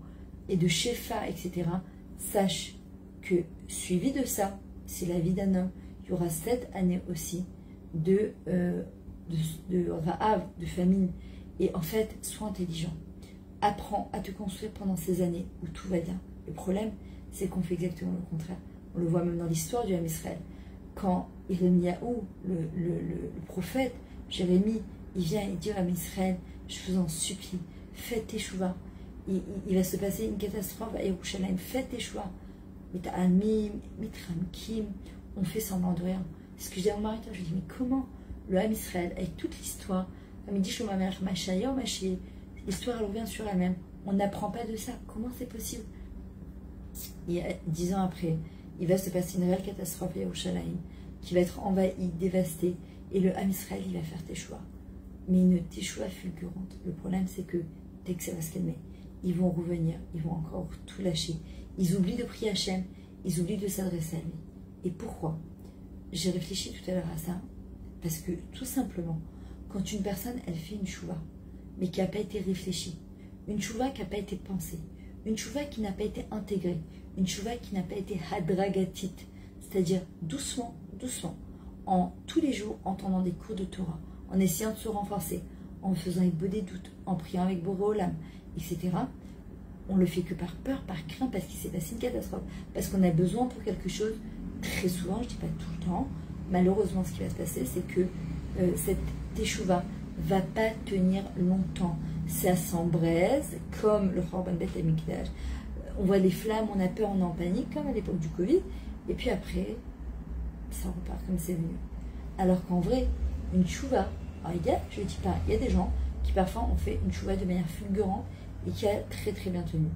Speaker 1: et de shefa, etc., sache que suivi de ça, c'est la vie d'un homme, il y aura cette année aussi de ra'av, de famine. Et en fait, sois intelligent. Apprends à te construire pendant ces années où tout va bien. Le problème, c'est qu'on fait exactement le contraire. On le voit même dans l'histoire du Ham Israël. Quand Irmiyahu, le prophète, Jérémie, il vient et dit à Ham Israël, je vous en supplie, faites teshuva. Il va se passer une catastrophe à Yerushalayim, faites teshuva. Mit'amim, mitramkim, on fait semblant de rien. C'est ce que je dis à mon mari, je lui dis, mais comment le Ham Israël, avec toute l'histoire, comme il dit chez ma mère, Machaya ou Machier, l'histoire elle revient sur elle-même. On n'apprend pas de ça. Comment c'est possible? Et 10 ans après, il va se passer une réelle catastrophe à Yerushalayim, qui va être envahi, dévasté, et le Ham Israël, il va faire teshuva. Mais une teshuva fulgurante. Le problème, c'est que dès que ça va se calmer, ils vont revenir, ils vont encore tout lâcher. Ils oublient de prier Hachem, ils oublient de s'adresser à lui. Et pourquoi? J'ai réfléchi tout à l'heure à ça, parce que tout simplement, quand une personne, elle fait une chouva, mais qui n'a pas été réfléchie, une chouva qui n'a pas été pensée, une chouva qui n'a pas été intégrée, une chouva qui n'a pas été hadragatit, c'est-à-dire doucement, doucement, en tous les jours, en entendant des cours de Torah, en essayant de se renforcer, en faisant avec des doutes, en priant avec Boré Olam, etc. On le fait que par peur, par crainte, parce qu'il s'est passé une catastrophe, parce qu'on a besoin pour quelque chose. Très souvent, je ne dis pas tout le temps, malheureusement ce qui va se passer, c'est que cette teshuva va pas tenir longtemps. Ça s'embraise comme le Khorban Bet HaMikdash. On voit les flammes, on a peur, on est en panique, comme à l'époque du Covid, et puis après, ça repart comme c'est venu. Alors qu'en vrai, une teshuva, je ne dis pas, il y a des gens qui parfois ont fait une teshuva de manière fulgurante et qui a très très bien tenu.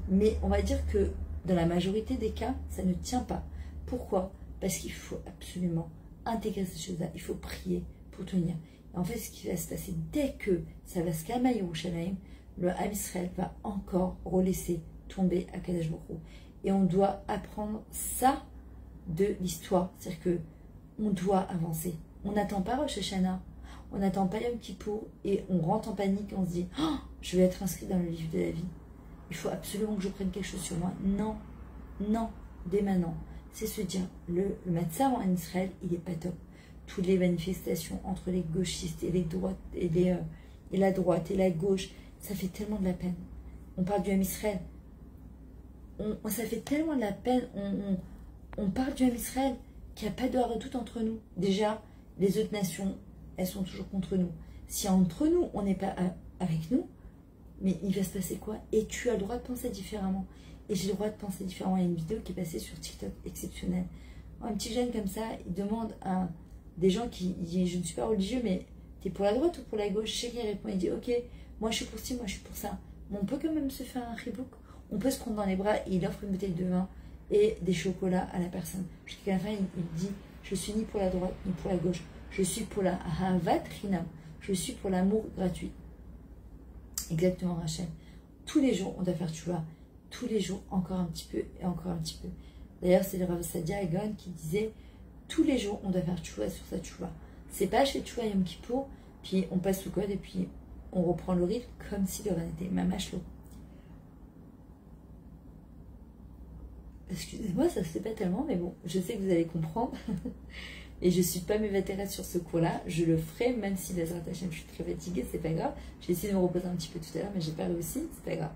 Speaker 1: Mais on va dire que dans la majorité des cas, ça ne tient pas. Pourquoi? Parce qu'il faut absolument intégrer ces choses-là. Il faut prier pour tenir. Et en fait, ce qui va se passer, dès que ça va se calmer à Yerushalayim, le Ham Israël va encore relaisser tomber à Kadosh Baruch Hu. Et on doit apprendre ça de l'histoire. C'est-à-dire que on doit avancer. On n'attend pas Rosh Hashanah, on n'attend pas Yom Kippour et on rentre en panique et on se dit oh, je vais être inscrit dans le livre de la vie. Il faut absolument que je prenne quelque chose sur moi. Non, non, dès maintenant. C'est se dire, le Matzah en Israël, il n'est pas top. Toutes les manifestations entre les gauchistes et les droites, et la droite et la gauche, ça fait tellement de la peine. On parle du Ham Israël. Ça fait tellement de la peine. On parle du Ham Israël qu'il n'y a pas de redoute entre nous. Déjà, les autres nations, elles sont toujours contre nous. Si entre nous, on n'est pas avec nous, mais il va se passer quoi? Et tu as le droit de penser différemment. Et j'ai le droit de penser différemment. Il y a une vidéo qui est passée sur TikTok exceptionnelle. Un petit jeune comme ça, il demande à des gens qui disent je ne suis pas religieux, mais t'es pour la droite ou pour la gauche? Chérie, il répond, il dit ok, moi je suis pour ci, moi je suis pour ça. Mais on peut quand même se faire un ribouk. On peut se prendre dans les bras et il offre une bouteille de vin et des chocolats à la personne. Jusqu'à la fin, il dit je suis ni pour la droite ni pour la gauche. Je suis pour la havat rinam. Je suis pour l'amour gratuit. Exactement, Rachel. Tous les jours, on doit faire tchouva. Tous les jours, encore un petit peu et encore un petit peu. D'ailleurs, c'est le Rav Sadia Egon qui disait tous les jours, on doit faire tchouva sur sa tchouva. C'est pas chez tchouva Yom Kippour, puis on passe le code et puis on reprend le rythme comme si de rien n'était. Mamashlo. Excusez-moi, ça se fait pas tellement, mais bon, je sais que vous allez comprendre. Et je ne suis pas mévétérée sur ce cours-là. Je le ferai, même si Bezrat Hashem, je suis très fatiguée, c'est pas grave. J'ai essayé de me reposer un petit peu tout à l'heure, mais j'ai pas réussi, c'est pas grave.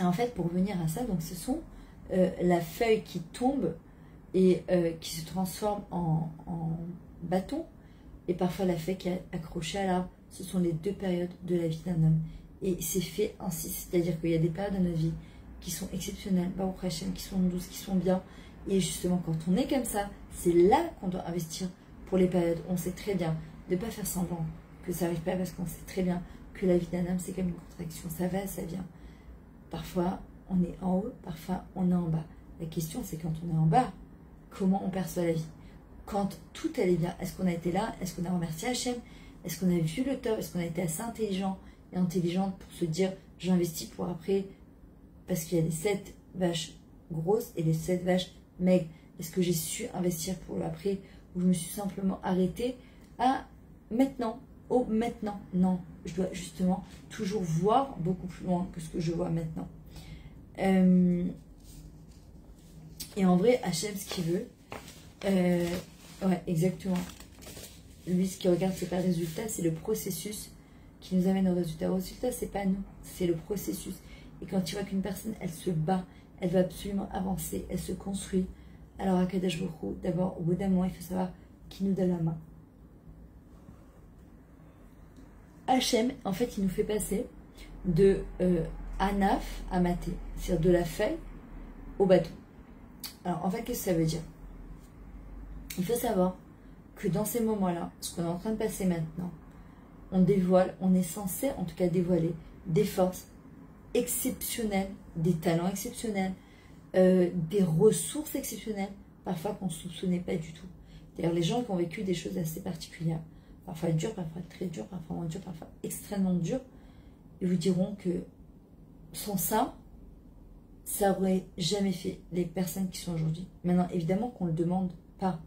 Speaker 1: En fait, pour revenir à ça, donc ce sont la feuille qui tombe et qui se transforme en bâton et parfois la fée qui est accrochée à l'arbre. Ce sont les deux périodes de la vie d'un homme. Et c'est fait ainsi, c'est-à-dire qu'il y a des périodes de notre vie qui sont exceptionnelles, Baruch Hashem, qui sont douces, qui sont bien. Et justement, quand on est comme ça, c'est là qu'on doit investir pour les périodes où on sait très bien de ne pas faire semblant que ça n'arrive pas, parce qu'on sait très bien que la vie d'un homme, c'est comme une contraction. Ça va, ça vient. Parfois, on est en haut, parfois, on est en bas. La question, c'est quand on est en bas, comment on perçoit la vie? Quand tout allait bien, est-ce qu'on a été là? Est-ce qu'on a remercié Hachem? Est-ce qu'on a vu le top? Est-ce qu'on a été assez intelligent et intelligente pour se dire j'investis pour après, parce qu'il y a les 7 vaches grosses et les 7 vaches maigres. Est-ce que j'ai su investir pour après, ou je me suis simplement arrêtée à maintenant, au maintenant? Non, je dois justement toujours voir beaucoup plus loin que ce que je vois maintenant. Et en vrai, Hachem, ce qu'il veut, ouais, exactement. Lui, ce qu'il regarde, c'est pas le résultat, c'est le processus qui nous amène au résultat. Le résultat, c'est pas nous, c'est le processus. Et quand tu vois qu'une personne, elle se bat, elle va absolument avancer, elle se construit. Alors, Akadosh Baruch Hu, d'abord, au bout d'un moment, il faut savoir qui nous donne la main. Hachem, en fait, il nous fait passer de Anaf à Maté, c'est-à-dire de la feuille au bâton. Alors, en fait, qu'est-ce que ça veut dire? Il faut savoir que dans ces moments-là, ce qu'on est en train de passer maintenant, on dévoile, on est censé en tout cas dévoiler des forces exceptionnelles, des talents exceptionnels, des ressources exceptionnelles, parfois qu'on ne soupçonnait pas du tout. D'ailleurs, les gens qui ont vécu des choses assez particulières, parfois dures, parfois très dures, parfois moins dures, parfois extrêmement dures, ils vous diront que sans ça, ça n'aurait jamais fait les personnes qui sont aujourd'hui. Maintenant, évidemment qu'on ne le demande pas.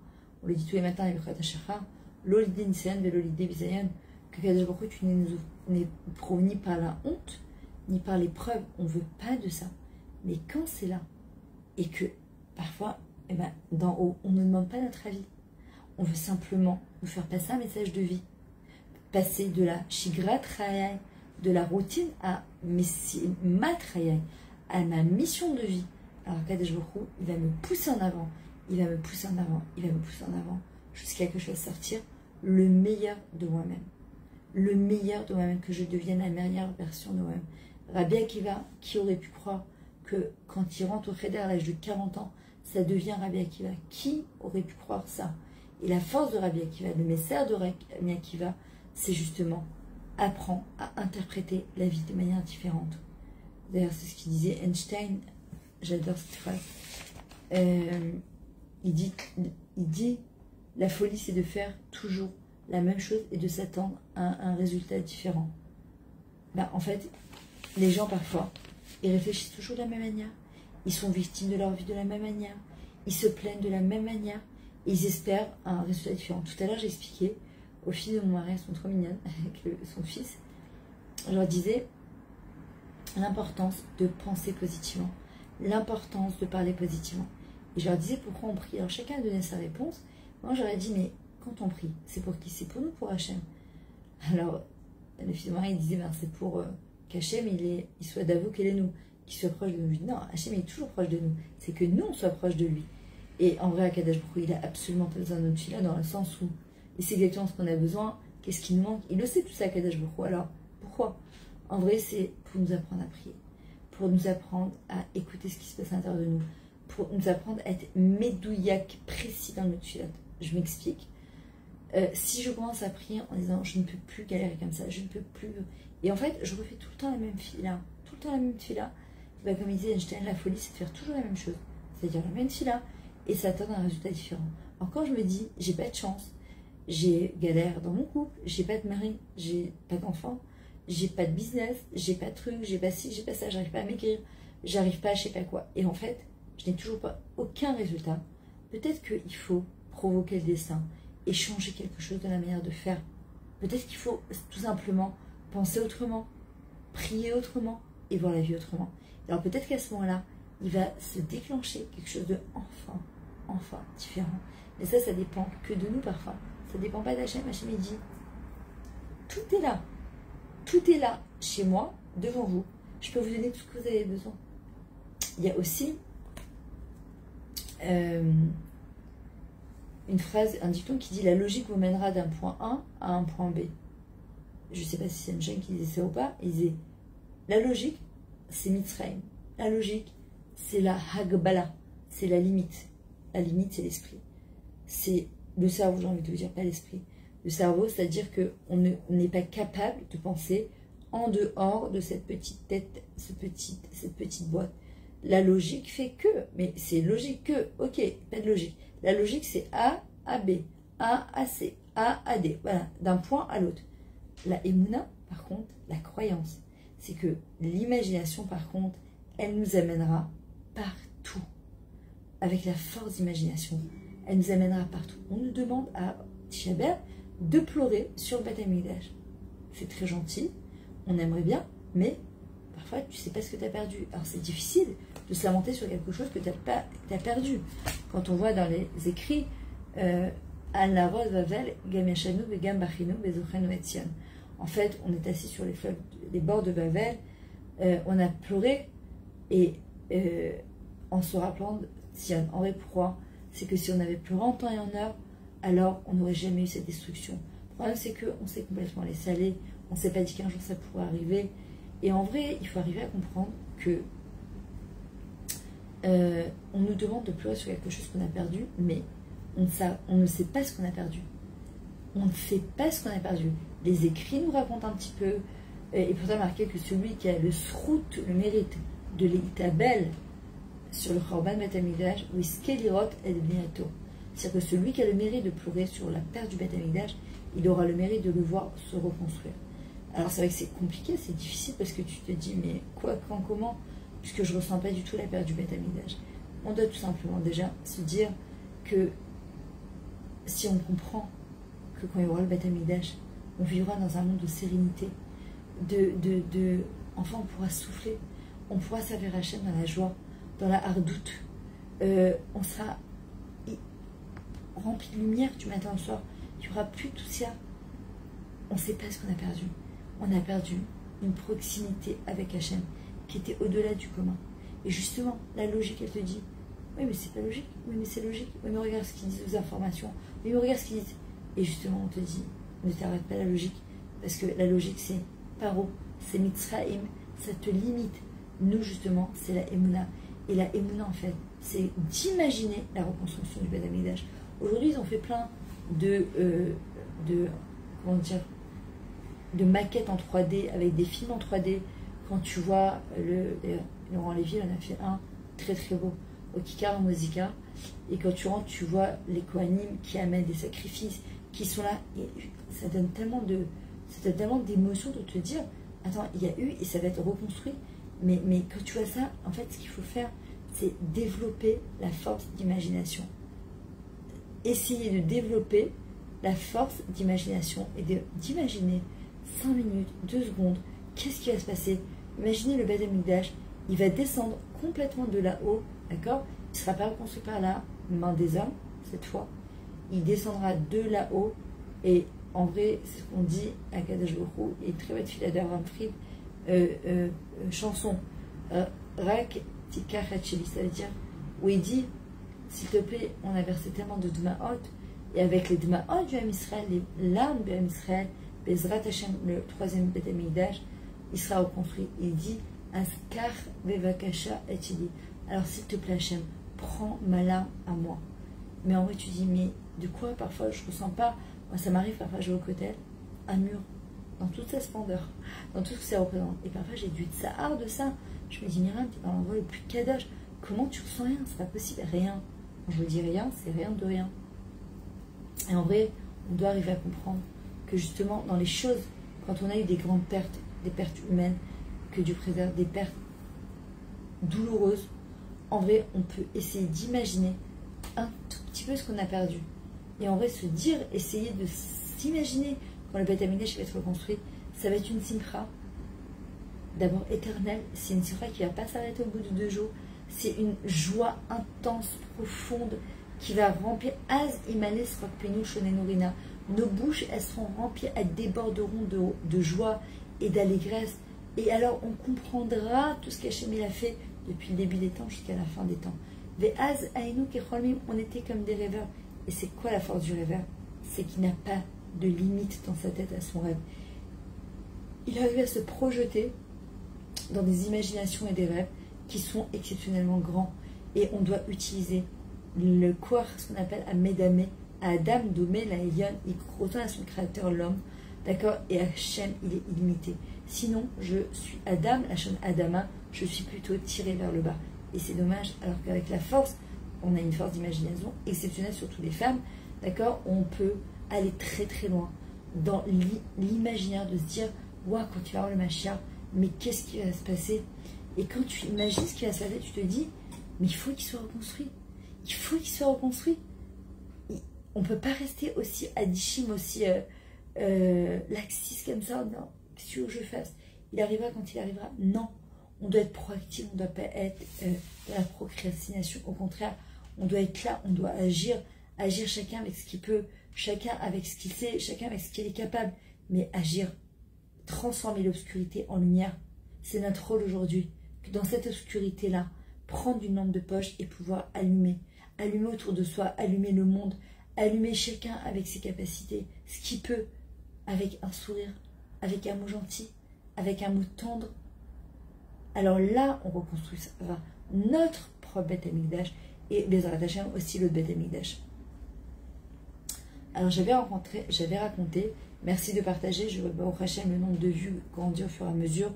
Speaker 1: On le dit tous les matins avec le Shachar, l'olidé Nisayan, l'olidé Bisayan, que Kadosh Baruch Hu, tu n'es prouvé ni par la honte, ni par l'épreuve. On ne veut pas de ça. Mais quand c'est là, et que parfois, eh ben, d'en haut, on ne demande pas notre avis. On veut simplement nous faire passer un message de vie. Passer de la shigra trayai, de la routine à ma trayai, à ma mission de vie. Alors Kadosh Baruch Hu, il va me pousser en avant. Il va me pousser en avant, il va me pousser en avant, jusqu'à que je fasse sortir le meilleur de moi-même. Le meilleur de moi-même, que je devienne la meilleure version de moi-même. Rabbi Akiva, qui aurait pu croire que quand il rentre au Cheder à l'âge de 40 ans, ça devient Rabbi Akiva? Qui aurait pu croire ça? Et la force de Rabbi Akiva, le message de Rabbi Akiva, c'est justement apprendre à interpréter la vie de manière différente. D'ailleurs, c'est ce qu'il disait Einstein, j'adore cette phrase. Il dit, la folie, c'est de faire toujours la même chose et de s'attendre à un résultat différent. Ben, en fait, les gens, parfois, ils réfléchissent toujours de la même manière. Ils sont victimes de leur vie de la même manière. Ils se plaignent de la même manière. Et ils espèrent un résultat différent. Tout à l'heure, j'ai expliqué aux filles de mon mari, elles sont trop mignonnes, avec son fils. Je leur disais l'importance de penser positivement. L'importance de parler positivement. Et je leur disais pourquoi on prie. Alors chacun a donné sa réponse. Moi j'aurais dit, mais quand on prie, c'est pour qui? C'est pour nous, pour Hachem. Alors le fils de Marie disait, ben, c'est pour qu'Hachem il soit d'avou qu'elle est nous, qu'il soit proche de nous. Je dis, non, Hachem est toujours proche de nous. C'est que nous on soit proche de lui. Et en vrai, Akadosh Baruch Hu, il a absolument pas besoin de notre fille là, dans le sens où, et c'est exactement ce qu'on a besoin. Qu'est-ce qui nous manque? Il le sait tout ça, Akadosh Baruch Hu. Alors pourquoi? En vrai, c'est pour nous apprendre à prier, pour nous apprendre à écouter ce qui se passe à l'intérieur de nous, pour nous apprendre à être médouillac, précis dans notre filote. Je m'explique. Si je commence à prier en disant je ne peux plus galérer comme ça, je ne peux plus. Et en fait, je refais tout le temps la même fila, tout le temps la même fila. Ben, comme il disait Einstein, la folie, c'est de faire toujours la même chose, c'est-à-dire la même fila, et s'attendre à un résultat différent. Alors quand je me dis j'ai pas de chance, j'ai galère dans mon couple, j'ai pas de mari, j'ai pas d'enfant, j'ai pas de business, j'ai pas de truc, j'ai pas ci, j'ai pas ça, j'arrive pas à m'écrire, j'arrive pas à je sais pas quoi. Et en fait, je n'ai toujours pas aucun résultat. Peut-être qu'il faut provoquer le destin et changer quelque chose de la manière de faire. Peut-être qu'il faut tout simplement penser autrement, prier autrement et voir la vie autrement. Alors peut-être qu'à ce moment-là, il va se déclencher quelque chose de enfin différent. Mais ça dépend que de nous parfois. Ça ne dépend pas d'Hachem. Hachem il dit, tout est là. Tout est là, chez moi, devant vous. Je peux vous donner tout ce que vous avez besoin. Il y a aussi une phrase, un dicton qui dit la logique vous mènera d'un point A à un point B. Je ne sais pas si c'est une chaîne qui disait ça ou pas. Il disait la logique, c'est Mitzrayim. La logique, c'est la Hagbala, c'est la limite. La limite, c'est l'esprit. C'est le cerveau, j'ai envie de vous dire, pas l'esprit. Le cerveau, c'est-à-dire qu'on n'est pas capable de penser en dehors de cette petite tête, cette petite boîte. La logique fait que, mais c'est logique que, ok, pas de logique. La logique, c'est A à B, A à C, A à D, voilà, d'un point à l'autre. La Emouna, par contre, la croyance, c'est que l'imagination, par contre, elle nous amènera partout. Avec la force d'imagination, elle nous amènera partout. On nous demande à Tisha B'Av de pleurer sur le Beth Amikdash. C'est très gentil, on aimerait bien, mais parfois tu ne sais pas ce que tu as perdu. Alors c'est difficile de se lamenter sur quelque chose que tu as perdu. Quand on voit dans les écrits Al Narod Vavel, Gam Yashanu, Gam Bachinu, Bezochenu Etzion. En fait, on est assis sur les bords de Bavel, on a pleuré et en se rappelant de Sion. En vrai, pourquoi? C'est que si on avait pleuré en temps et en heure, alors on n'aurait jamais eu cette destruction. Le problème, c'est qu'on s'est complètement laissé aller, on ne s'est pas dit qu'un jour ça pourrait arriver. Et en vrai, il faut arriver à comprendre que on nous demande de pleurer sur quelque chose qu'on a perdu, mais on ne sait pas ce qu'on a perdu. On ne sait pas ce qu'on a perdu. Les écrits nous racontent un petit peu, et pourtant marqué que celui qui a le srout, le mérite de l'Itabel sur le Chorban Beth Amikdash, ou Iskelirot et Bniato. C'est-à-dire que celui qui a le mérite de pleurer sur la perte du Beth Amikdash, il aura le mérite de le voir se reconstruire. Alors c'est vrai que c'est compliqué, c'est difficile parce que tu te dis mais quoi, quand, comment, puisque je ne ressens pas du tout la perte du Beth Amikdash. On doit tout simplement déjà se dire que si on comprend que quand il y aura le Beth Amikdash, on vivra dans un monde de sérénité, enfin on pourra souffler, on pourra servir Hachem dans la joie, dans la hardoute, on sera rempli de lumière du matin au soir, il n'y aura plus tout ça. On ne sait pas ce qu'on a perdu. On a perdu une proximité avec Hachem qui était au-delà du commun. Et justement, la logique, elle te dit oui, mais c'est pas logique, oui, mais c'est logique, oui, mais regarde ce qu'ils disent aux informations, oui, mais regarde ce qu'ils disent. Et justement, on te dit ne t'arrête pas la logique, parce que la logique, c'est paro, c'est Mitzrayim, ça te limite. Nous, justement, c'est la Emouna. Et la Emouna, en fait, c'est d'imaginer la reconstruction du Beth Amikdash. Aujourd'hui, ils ont fait plein comment dire, de maquettes en 3D, avec des films en 3D. Quand tu vois, Laurent Lévy, on a fait un très très beau, au Kikar Mosika. Et quand tu rentres, tu vois les Kohanim qui amènent des sacrifices, qui sont là. Et ça donne tellement d'émotions de te dire, attends, il y a eu et ça va être reconstruit. Mais quand tu vois ça, en fait, ce qu'il faut faire, c'est développer la force d'imagination. Essayer de développer la force d'imagination et d'imaginer 5 minutes, 2 secondes, qu'est-ce qui va se passer? Imaginez le Beth Amikdash, il va descendre complètement de là-haut, d'accord? Il ne sera pas reconstruit par la main des hommes, cette fois. Il descendra de là-haut, et en vrai, c'est ce qu'on dit à Kadosh Baruch Hu, et très belle fille d'Abraham Fried, chanson, Rak Tikar Hatcheli, ça veut dire, où il dit, s'il te plaît, on a versé tellement de Dma'ot, et avec les Dma'ot du Ham Israël, les larmes du Ham Israël, Bezrat Hashem, le 3e Beth Amikdash, il sera reconstruit. Il dit, Askar Vevakasha Hatcheli. Alors s'il te plaît, Hashem, prends ma larme à moi. Mais en vrai, tu dis, mais de quoi parfois je ne ressens pas? Moi, ça m'arrive parfois, je reconnais un mur, dans toute sa splendeur, dans tout ce que ça représente. Et parfois, j'ai du tsahar de ça. Je me dis, Myriam, tu es dans l'endroit le plus kadosh. Comment tu ressens rien? C'est pas possible, rien. Quand je me dis rien, c'est rien de rien. Et en vrai, on doit arriver à comprendre que justement, dans les choses, quand on a eu des grandes pertes, des pertes humaines, que Dieu préserve, des pertes douloureuses, en vrai, on peut essayer d'imaginer un tout petit peu ce qu'on a perdu. Et en vrai, se dire, essayer de s'imaginer quand le Beth Amikdash va être reconstruit, ça va être une simcha, d'abord éternelle, c'est une simcha qui ne va pas s'arrêter au bout de 2 jours, c'est une joie intense, profonde, qui va remplir Az Imales Rakpenu Shonenurina. Nos bouches, elles seront remplies, elles déborderont de joie et d'allégresse. Et alors, on comprendra tout ce qu'Hachem a fait depuis le début des temps jusqu'à la fin des temps. Ve'az Ainu Kecholmim, on était comme des rêveurs. Et c'est quoi la force du rêveur? C'est qu'il n'a pas de limite dans sa tête à son rêve. Il arrive à se projeter dans des imaginations et des rêves qui sont exceptionnellement grands. Et on doit utiliser le corps, ce qu'on appelle à Médamé, à Adam, Domé, la Elion, il retourne à son créateur, l'homme, d'accord? Et Hachem, il est illimité. Sinon, je suis Adam, Hachem Adama, je suis plutôt tiré vers le bas. Et c'est dommage, alors qu'avec la force, on a une force d'imagination exceptionnelle, surtout les femmes, d'accord? On peut aller très très loin dans l'imaginaire de se dire, waouh, quand tu vas voir le Mashiach, mais qu'est-ce qui va se passer? Et quand tu imagines ce qui va se passer, tu te dis, mais il faut qu'il soit reconstruit. Il faut qu'il soit reconstruit. On ne peut pas rester aussi addictif, aussi laxiste comme ça. Non, qu'est-ce que tu veux que je fasse? Il arrivera quand il arrivera. Non, on doit être proactif, on ne doit pas être dans la procrastination. Au contraire, on doit être là, on doit agir chacun avec ce qu'il peut, chacun avec ce qu'il sait, chacun avec ce qu'il est capable. Mais agir, transformer l'obscurité en lumière, c'est notre rôle aujourd'hui. Que dans cette obscurité-là, prendre une lampe de poche et pouvoir allumer autour de soi, allumer le monde, allumer chacun avec ses capacités, ce qu'il peut, avec un sourire, avec un mot gentil, avec un mot tendre. Alors là, on reconstruira notre propre Beth Amikdash et Bezrat Hashem aussi le Beth Amikdash. Alors j'avais raconté, merci de partager, je vois au Hashem le nombre de vues grandir au fur et à mesure,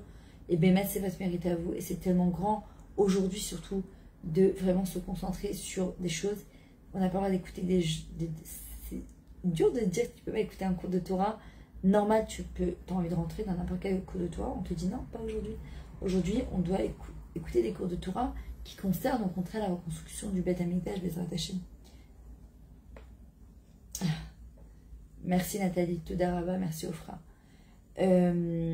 Speaker 1: et Bémet c'est votre mérite à vous, et c'est tellement grand aujourd'hui surtout de vraiment se concentrer sur des choses. On n'a pas le droit d'écouter c'est dur de dire que tu peux pas écouter un cours de Torah. Normal, tu as envie de rentrer dans n'importe quel cours de Torah. On te dit non, pas aujourd'hui. Aujourd'hui, on doit écouter des cours de Torah qui concernent au contraire la reconstruction du Beth Amikdash, Bezrat Hashem. Merci Nathalie, Todaraba, merci Ofra. Je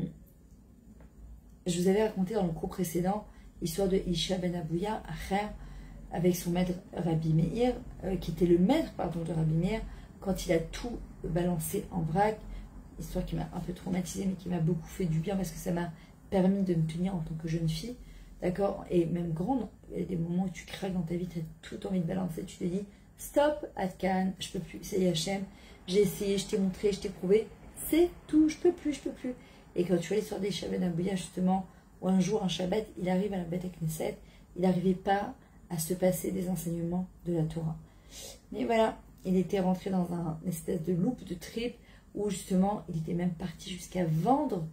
Speaker 1: vous avais raconté dans le cours précédent l'histoire de Isha ben Abouya, Acher, avec son maître Rabbi Meir, qui était le maître de Rabbi Meir, quand il a tout balancé en vrac, histoire qui m'a un peu traumatisée, mais qui m'a beaucoup fait du bien, parce que ça m'a permis de me tenir en tant que jeune fille, d'accord, et même grande. Il y a des moments où tu craques dans ta vie, tu as tout envie de balancer, tu te dis, stop, Adkan, je peux plus, c'est Hachem, j'ai essayé, je t'ai montré, je t'ai prouvé, c'est tout, je peux plus. Et quand tu vois l'histoire des Isha ben Abouya, justement, où un jour, un Shabbat, il arrive à la Beth Knesset, il n'arrivait pas à se passer des enseignements de la Torah. Mais voilà, il était rentré dans une espèce de loupe, de trip, où justement, il était même parti jusqu'à vendre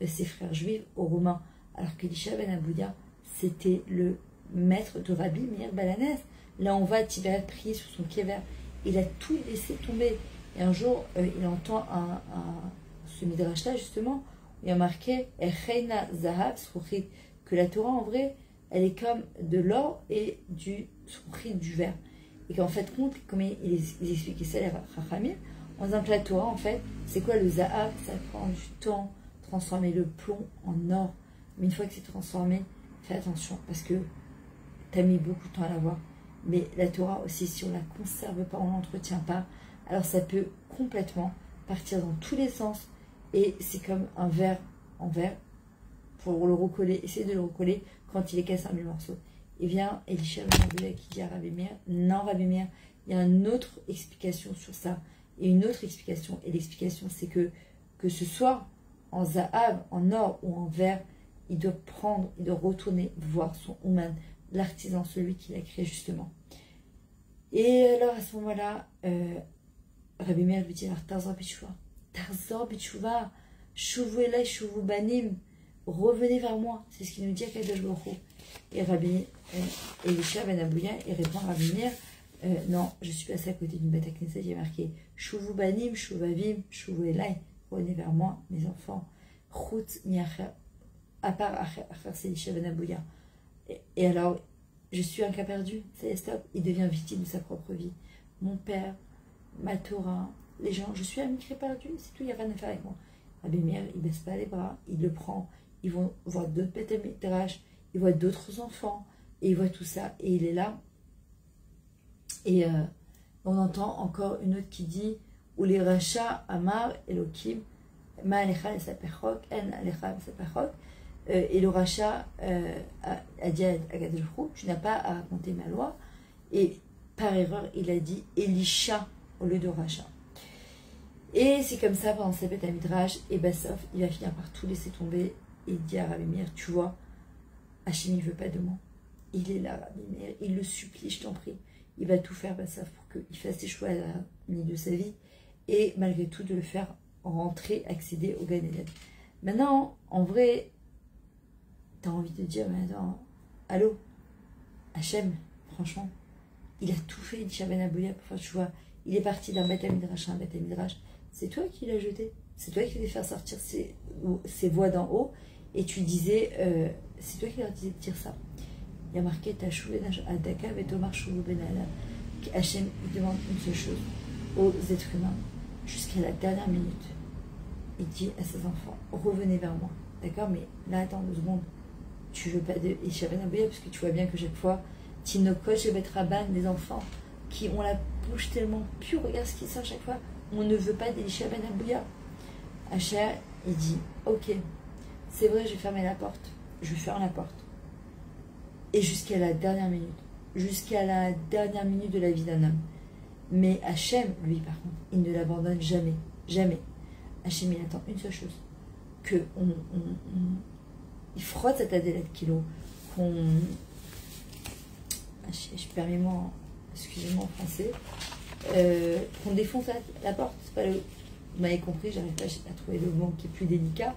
Speaker 1: ses frères juifs aux Romains, alors que l'Isha ben Abouya, c'était le maître de Rabbi Meir Balanès. Là, on va, Tibériade prier sur son kéver. Il a tout laissé tomber. Et un jour, il entend ce midrash-là, justement, où il y a marqué Echeina Zahav Sruchit, que la Torah, en vrai, elle est comme de l'or et du Sruchit, du verre. Et qu'en fait, comme ils expliquaient ça, les Chachamim, en disant que la Torah, en fait, c'est quoi le Zahav? Ça prend du temps, transformer le plomb en or. Mais une fois que c'est transformé, fais attention, parce que tu as mis beaucoup de temps à l'avoir. Mais la Torah aussi, si on ne la conserve pas, on ne l'entretient pas, alors ça peut complètement partir dans tous les sens. Et c'est comme un verre en verre, pour le recoller, essayer de le recoller quand il est cassé en mille morceaux. Et vient Elisha ben Abouya qui dit à Rabbi Meir, non Rabbi Meir, il y a une autre explication sur ça. Et une autre explication, et l'explication c'est que ce soit en zahav, en or ou en verre, il doit retourner voir son Ouman, l'artisan, celui qui l'a créé justement. Et alors à ce moment-là, Rabbi Meir lui dit, alors Tarzor Bichouva, Chouvou Elay, Chouvou Banim, revenez vers moi, c'est ce qu'il nous dit à Kadosh Baruch Hu. Et Elisha ben Abouya, il répond à Rabbi Meir, non, je suis passé à côté d'une bête à Knesset, il y a marqué Chouvou Banim, Chouvavim, Chouvou Elay, revenez vers moi, mes enfants, Chut Miacher, à part Acher, c'est Elisha ben Abouya. Et alors, je suis un cas perdu, ça y est, stop, il devient victime de sa propre vie. Mon père, ma Torah, les gens, je suis un micré perdu, c'est tout, il n'y a rien à faire avec moi. Rabbi Meir, il ne baisse pas les bras, il le prend, ils vont voir d'autres Beth Amikdash, ils voient d'autres enfants, et ils voient tout ça, et il est là. Et on entend encore une autre qui dit, ou les rachas amar Elohim, ma alecha lesapechok, en alecha lesapechok, et le rachat a dit à Kadosh Baruch Hu, tu n'as pas à raconter ma loi, et par erreur, il a dit Elisha au lieu de Racha. Et c'est comme ça pendant ses bêtes à Midrash, et Bassof, il va finir par tout laisser tomber et dire à Rabbi Meir, tu vois, Hachem il veut pas de moi. Il est là, Rabbi Meir, il le supplie, je t'en prie. Il va tout faire, Bassof, pour qu'il fasse ses choix à la milieu de sa vie, et malgré tout de le faire rentrer, accéder au Gan Eden. Maintenant, en vrai, t'as envie de dire, mais attends, allô, Hachem, franchement, il a tout fait, Elisha Ben Abouya, enfin, tu vois, il est parti d'un Beth Midrash à un Beth Midrash. C'est toi qui l'as jeté. C'est toi qui voulais faire sortir ses voix d'en haut. Et tu disais, c'est toi qui leur disais de dire ça. Il y a marqué Tachoué Adaka Vetomar Choulou Benala. Hachem, il demande une seule chose aux êtres humains, jusqu'à la dernière minute. Il dit à ses enfants, revenez vers moi. D'accord, mais là, attends 2 secondes. Tu veux pas de Elisha Ben Abouya, parce que tu vois bien que chaque fois, Tinokoch et Betraban, les enfants qui ont la bouche tellement pure, regarde ce qu'ils sortent chaque fois. On ne veut pas d'Elisha Ben Abouya. Hachem, il dit, ok, c'est vrai, je vais fermer la porte. Je vais fermer la porte. Et jusqu'à la dernière minute. Jusqu'à la dernière minute de la vie d'un homme. Mais Hachem, lui, par contre, il ne l'abandonne jamais. Jamais. Hachem, il attend une seule chose. Il frotte cette adélette kilo. Je perds mes mots, excusez-moi en français. Qu'on défonce la porte. C'est pas le... Vous m'avez compris, j'arrive pas à trouver le mot qui est plus délicat.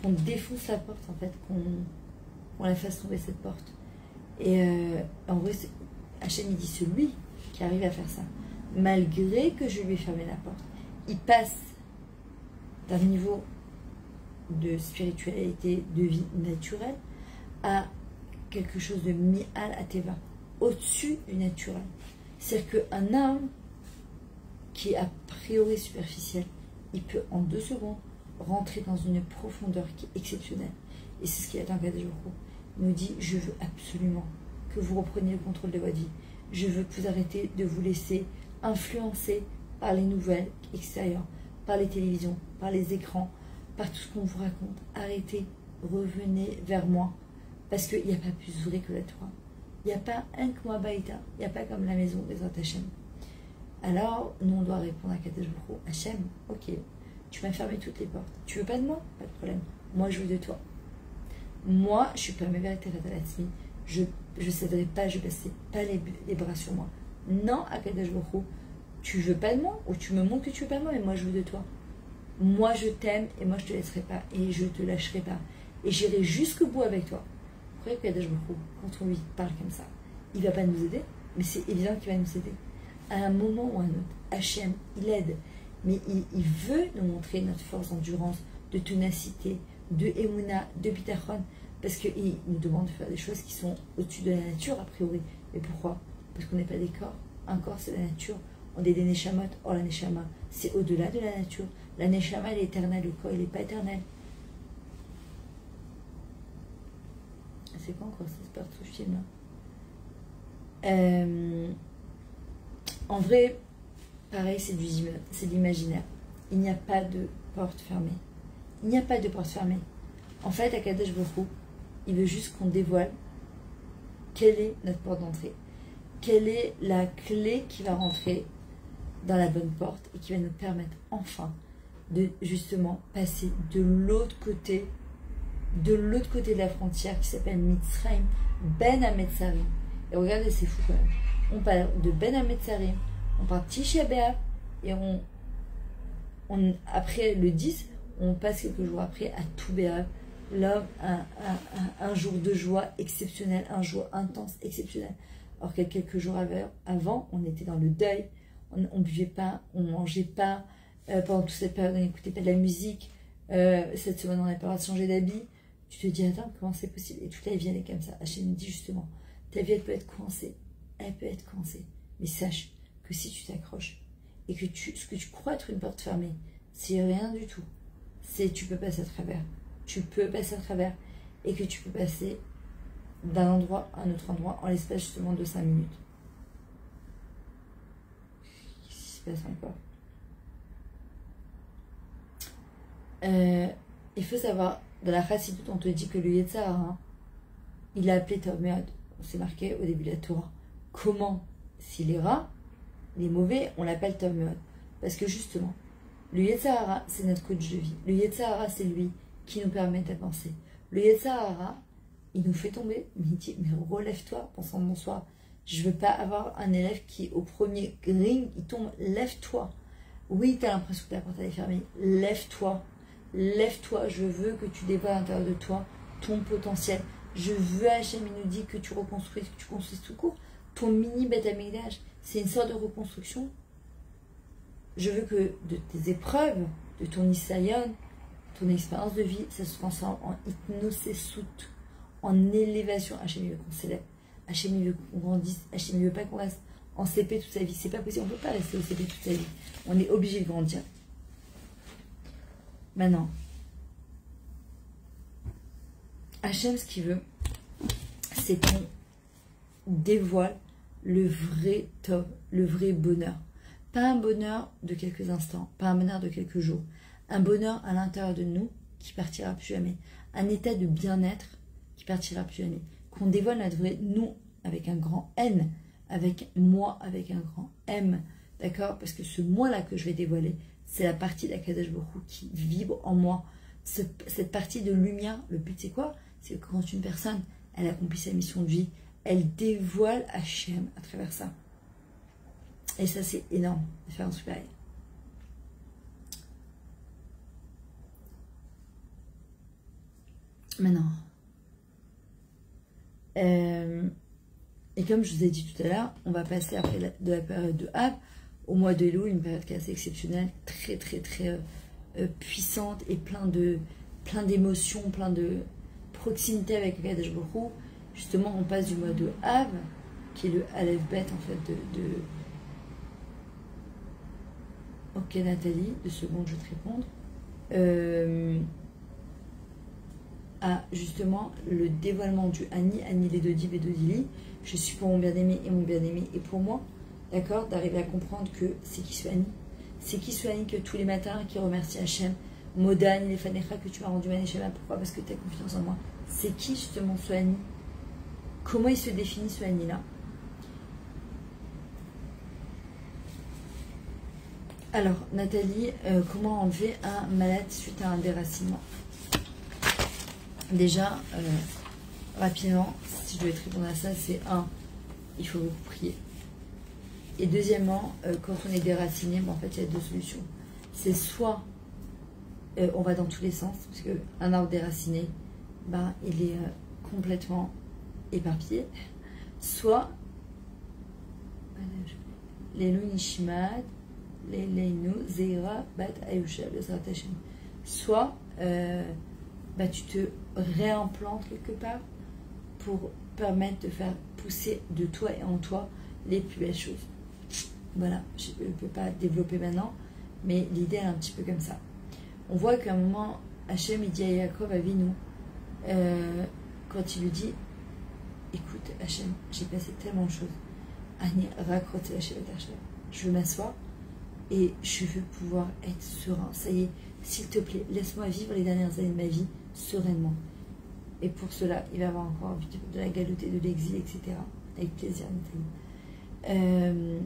Speaker 1: Qu'on défonce la porte, en fait. Qu'on la fasse tomber, cette porte. Et en vrai, Hachem, il dit celui qui arrive à faire ça, malgré que je lui ai fermé la porte, il passe d'un niveau de spiritualité, de vie naturelle, à quelque chose de mi'al ateva, au-dessus du naturel. C'est-à-dire qu'un homme qui est a priori superficiel, il peut en 2 secondes rentrer dans une profondeur qui est exceptionnelle. Et c'est ce qu'il attend Kadosh Baruch Hu. Il nous dit, je veux absolument que vous repreniez le contrôle de votre vie. Je veux que vous arrêtez de vous laisser influencer par les nouvelles extérieures, par les télévisions, par les écrans, par tout ce qu'on vous raconte. Arrêtez, revenez vers moi. Parce qu'il n'y a pas plus vrai que la Torah. Il n'y a pas un Kmo Baïta, il n'y a pas comme la maison des Hachem. Alors, nous, on doit répondre à Kadosh Baruch Hu, Hachem, ok, tu m'as fermé toutes les portes. Tu veux pas de moi? Pas de problème. Moi, je veux de toi. Moi, je suis pas mes vérités Ratalatzmi. Je ne céderai pas, je ne baisserai pas les bras sur moi. Non, à Kadosh Baruch Hu, tu veux pas de moi, ou tu me montres que tu veux pas de moi, mais moi, je veux de toi. Moi, je t'aime, et moi, je te laisserai pas, et je te lâcherai pas. Et j'irai jusqu'au bout avec toi. Vous croyez que Kadosh Baruch Hu, quand on lui parle comme ça, il ne va pas nous aider, mais c'est évident qu'il va nous aider. À un moment ou à un autre, Hachem, il aide, mais il veut nous montrer notre force d'endurance, de ténacité, de Emouna, de Bitachon, parce qu'il nous demande de faire des choses qui sont au-dessus de la nature, a priori. Mais pourquoi? Parce qu'on n'est pas des corps. Un corps, c'est la nature. On est des Neshamot. Or, la Neshama, c'est au-delà de la nature. La Neshama, elle est éternelle. Le corps, il n'est pas éternel. C'est quoi encore cette partie de film là? En vrai, pareil, c'est de l'imaginaire. Il n'y a pas de porte fermée. Il n'y a pas de porte fermée. En fait, à Kadosh Baruch Hu, il veut juste qu'on dévoile quelle est notre porte d'entrée. Quelle est la clé qui va rentrer dans la bonne porte et qui va nous permettre enfin de justement passer de l'autre côté de la frontière qui s'appelle Mitzrayim, Ben Hametzarim. Et regardez, c'est fou quand même. On parle de Ben Hametzarim, on parle Tisha B'Av, et après le 10, on passe quelques jours après à Tou B'Av. L'homme, un jour de joie exceptionnel, un jour intense, exceptionnel. Alors que quelques jours avant, on était dans le deuil, on ne buvait pas, on ne mangeait pas, pendant toute cette période, on n'écoutait pas de la musique, cette semaine, on n'a pas le droit de changer d'habit. Tu te dis, attends, comment c'est possible? Et toute la vie, elle est comme ça. Hachem me dit justement, ta vie, elle peut être coincée. Elle peut être coincée. Mais sache que si tu t'accroches et que ce que tu crois être une porte fermée, c'est rien du tout. Tu peux passer à travers. Tu peux passer à travers et que tu peux passer d'un endroit à un autre endroit en l'espace justement de 5 minutes. Qu'est-ce qui se passe encore? Il faut savoir, dans la Chassidut, on te dit que le Yetzirah, il a appelé Taoméod. C'est marqué au début de la Torah. Comment s'il est rare, il est mauvais, on l'appelle Tov Meod. Parce que justement, le Yetzer Hara, c'est notre coach de vie. Le Yetzer Hara, c'est lui qui nous permet d'avancer. Le Yetzer Hara, il nous fait tomber, mais il dit, mais relève-toi, pensant bonsoir. Je ne veux pas avoir un élève qui, au premier ring, il tombe, lève-toi. Oui, tu as l'impression que la porte est fermée, lève-toi. Lève-toi, je veux que tu dévoiles à l'intérieur de toi ton potentiel. Je veux, Hachem, il nous dit que tu reconstruises, que tu construises tout court. Ton mini Beth Amikdash, c'est une sorte de reconstruction. Je veux que de tes épreuves, de ton Isayon, ton expérience de vie, ça se transforme en hypnosesut, en élévation. Hachem, il veut qu'on s'élève. Hachem, il veut qu'on grandisse. Hachem, il veut pas qu'on reste en CP toute sa vie. C'est pas possible, on ne peut pas rester au CP toute sa vie. On est obligé de grandir. Maintenant, Hachem, ce qu'il veut, c'est qu'on dévoile le vrai top, le vrai bonheur. Pas un bonheur de quelques instants, pas un bonheur de quelques jours. Un bonheur à l'intérieur de nous qui partira plus jamais. Un état de bien-être qui partira plus jamais. Qu'on dévoile notre vrai nous avec un grand N, avec moi avec un grand M. D'accord? Parce que ce moi-là que je vais dévoiler, c'est la partie de la Kadosh Baruch Hu qui vibre en moi. Cette partie de lumière, le but c'est quoi? C'est que quand une personne, elle accomplit sa mission de vie, elle dévoile Hachem à travers ça. Et ça c'est énorme de faire un truc pareil. Maintenant. Et comme je vous ai dit tout à l'heure, on va passer après de la période de Av au mois de Elul, une période qui est assez exceptionnelle, très puissante et plein d'émotions, plein de proximité avec le Kadosh Baruch Hu. Justement, on passe du mois de Av, qui est le Aleph Bet en fait de Ok Nathalie, de seconde je vais te répondre. À justement le dévoilement du Ani, Ani les Dodi et Dodili. Je suis pour mon bien-aimé et mon bien-aimé et pour moi, d'accord, d'arriver à comprendre que c'est qui ce Ani. C'est qui ce Ani que tous les matins qui remercie Hachem, Modan, les Fanecha que tu m'as rendu Manéchema, pourquoi? Parce que tu as confiance en moi. C'est qui justement ce Ani? Comment il se définit ce Ani-là? Alors, Nathalie, comment enlever un malade suite à un déracinement? Déjà, rapidement, si je devais te répondre à ça, c'est il faut prier. Et deuxièmement, quand on est déraciné, en fait, il y a deux solutions. C'est soit on va dans tous les sens, parce qu'un arbre déraciné, il est complètement éparpillé. Soit, les Nishmat, les Leinu, Zeira, Bat Ayusha, le Zaratachem. Soit, tu te réimplantes quelque part pour permettre de faire pousser de toi et en toi les plus belles choses. Voilà, je ne peux pas développer maintenant, mais l'idée est un petit peu comme ça. On voit qu'à un moment, Hachem il dit à Yaakov Avinu, quand il lui dit, écoute Hachem, j'ai passé tellement de choses, Ani raccroche Hachem et Hachem, je veux m'asseoir et je veux pouvoir être serein. Ça y est, s'il te plaît, laisse-moi vivre les dernières années de ma vie sereinement. Et pour cela, il va avoir encore de la galoute et de l'exil, etc. Avec plaisir, Nathalie.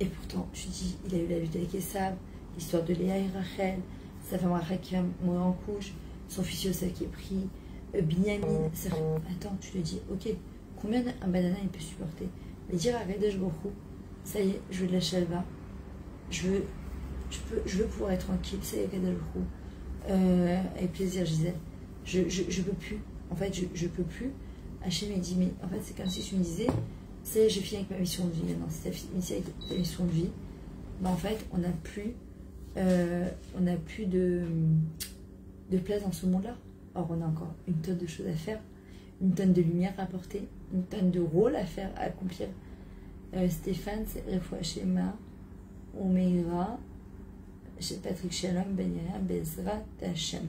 Speaker 1: Et pourtant, tu dis, il a eu la lutte avec Esav, l'histoire de Léa et Rachel, sa femme Rachel qui va mourir en couche, son fils Yosef qui est pris, Binyamin. Attends, tu lui dis, ok, combien un banana il peut supporter? Mais dire à Kadosh Baruch Hu, ça y est, je veux de la chalva, je veux pouvoir être tranquille, ça y est, Kadosh Baruch Hu. Avec plaisir, Gisèle. Je peux plus. En fait, je peux plus. Hachem m'a dit, mais en fait, c'est comme si tu me disais, ça y est, j'ai fini avec ma mission de vie maintenant. Si tu as fini avec ta mission de vie, en fait, on n'a plus de place dans ce monde-là. Or, on a encore une tonne de choses à faire, une tonne de lumière à apporter, une tonne de rôles à faire, à accomplir. Stéphane, c'est Refoua Shema, Omeira, chez Patrick Shalom, Benyera, Bezrat, Hachem.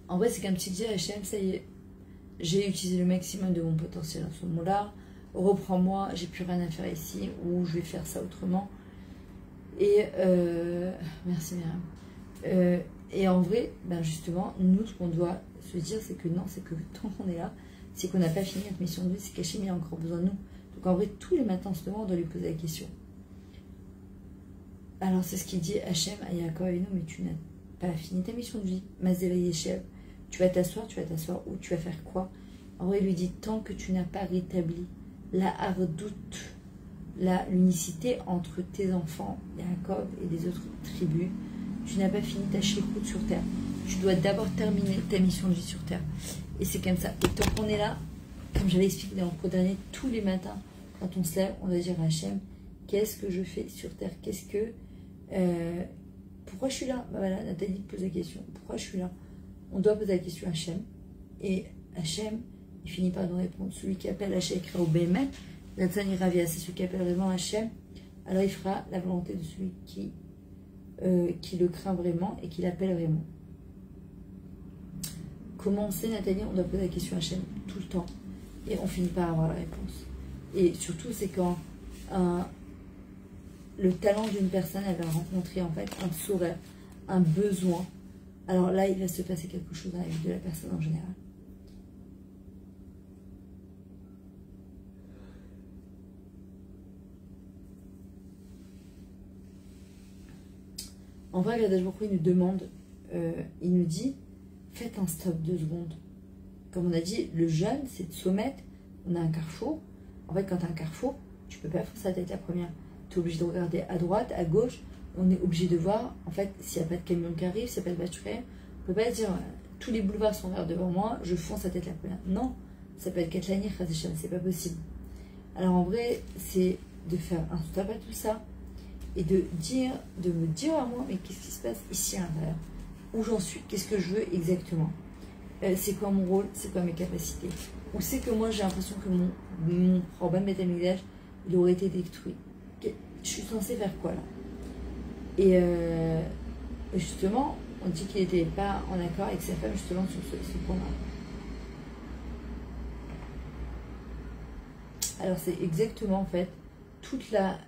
Speaker 1: En vrai, c'est comme si tu dis Hachem, ça y est, j'ai utilisé le maximum de mon potentiel à ce moment-là, reprends-moi, j'ai plus rien à faire ici, ou je vais faire ça autrement. Et merci Myriam. Et en vrai, ben justement, nous, ce qu'on doit se dire, c'est que non, c'est que tant qu'on est là, c'est qu'on n'a pas fini notre mission de vie, c'est qu'Hachem a encore besoin de nous. Donc en vrai, tous les matins, en ce moment, on doit lui poser la question. Alors c'est ce qu'il dit Hachem à Yaakov Avinu, mais tu n'as pas fini ta mission de vie. Mazéva Yeshev, tu vas t'asseoir ou tu vas faire quoi? En vrai, il lui dit, tant que tu n'as pas rétabli la hardoute, l'unicité entre tes enfants, Yaakov et des autres tribus, tu n'as pas fini ta shlichut sur terre. Tu dois d'abord terminer ta mission de vie sur terre. Et c'est comme ça. Et tant qu'on est là, comme j'avais expliqué dans le cours dernier, tous les matins, quand on se lève, on doit dire à Hachem, qu'est-ce que je fais sur terre? Qu'est-ce que... pourquoi je suis là? Bah voilà, Nathalie pose la question. Pourquoi je suis là? On doit poser la question à Hachem. Et Hachem, il finit par nous répondre. Celui qui appelle Hachem écrit au Bémet, Natsani Ravia, c'est celui qui appelle vraiment Hachem. Alors il fera la volonté de celui qui le craint vraiment et qui l'appelle vraiment. Comment on sait, Nathalie? On doit poser la question à Hachem tout le temps. Et on finit par avoir la réponse. Et surtout, c'est quand le talent d'une personne, elle va rencontrer en fait un sourire, un besoin. Alors là, il va se passer quelque chose dans la vie de la personne en général. En vrai, Gadash Baruch Hu, il nous demande, il nous dit, faites un stop 2 secondes. Comme on a dit, le jeûne, c'est de soumettre. On a un carrefour. En fait, quand tu as un carrefour, tu peux pas foncer la tête la première. Tu es obligé de regarder à droite, à gauche. On est obligé de voir, en fait, s'il n'y a pas de camion qui arrive, s'il n'y a pas de voiture. On ne peut pas dire, tous les boulevards sont verts devant moi, je fonce la tête la première. Non, ça peut être Katlani, c'est pas possible. Alors en vrai, c'est de faire un stop à tout ça et de me dire à moi, mais qu'est-ce qui se passe ici à l'intérieur? Où j'en suis? Qu'est-ce que je veux exactement? C'est quoi mon rôle? C'est quoi mes capacités? Où c'est que moi j'ai l'impression que mon Korban Beth Amikdash, il aurait été détruit? Je suis censée faire quoi là? Et justement, on dit qu'il n'était pas en accord avec sa femme justement sur ce point-là. Alors c'est exactement en fait toute la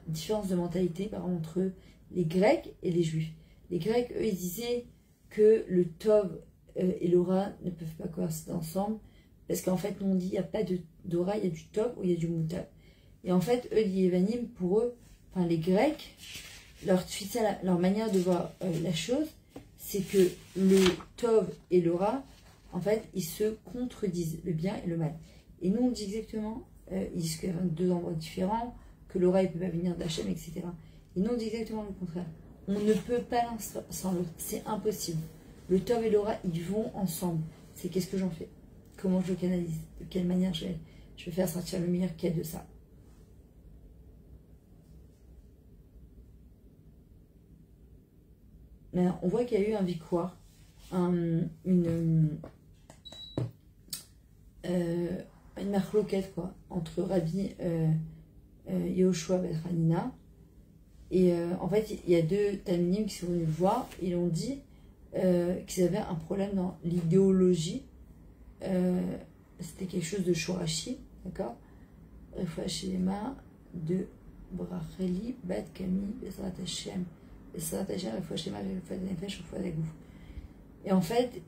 Speaker 1: différence de mentalité par exemple, entre les Grecs et les Juifs. Les Grecs, eux, ils disaient que le Tov et l'aura ne peuvent pas coïncider ensemble parce qu'en fait, nous on dit il n'y a pas d'aura, il y a du Tov ou il y a du Moutab. Et en fait, eux, les Yévanim, pour eux, enfin les Grecs, leur manière de voir la chose, c'est que le Tov et l'aura, en fait, ils se contredisent, le bien et le mal. Et nous, on dit exactement, ils disent qu'il y a 2 endroits différents, que l'aura, il ne peut pas venir d'Hachem, etc. Et nous, on dit exactement le contraire. On ne peut pas l'un sans l'autre, c'est impossible. Le Tov et l'aura, ils vont ensemble. C'est qu'est-ce que j'en fais? Comment je le canalise? De quelle manière je vais faire sortir le meilleur qu'il y a de ça? Maintenant, on voit qu'il y a eu un victoire, une marloquette quoi, entre Rabbi Yehoshua et Hanina. Et en fait, il y a 2 Talmudim qui sont venus le voir. Ils ont dit qu'ils avaient un problème dans l'idéologie. C'était quelque chose de Shorashi, d'accord? Refashilema de Bracheli, Bat Kami, Besrat Hashem. Et en fait,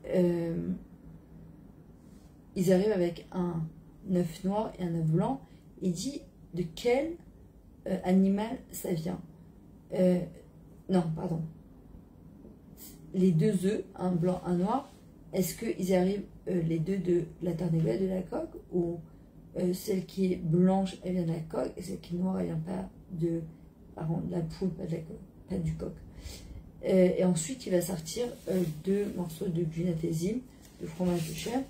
Speaker 1: ils arrivent avec un œuf noir et un œuf blanc. Il dit de quel animal ça vient. Non, pardon. Les 2 œufs, un blanc, un noir, est-ce qu'ils arrivent les 2 de la tarnébelle, de la coque, ou celle qui est blanche, elle vient de la coque, et celle qui est noire, elle vient pas de la poule, pas de la coque, pas du coq. Et ensuite, il va sortir 2 morceaux de gunatésim, de fromage de chèvre.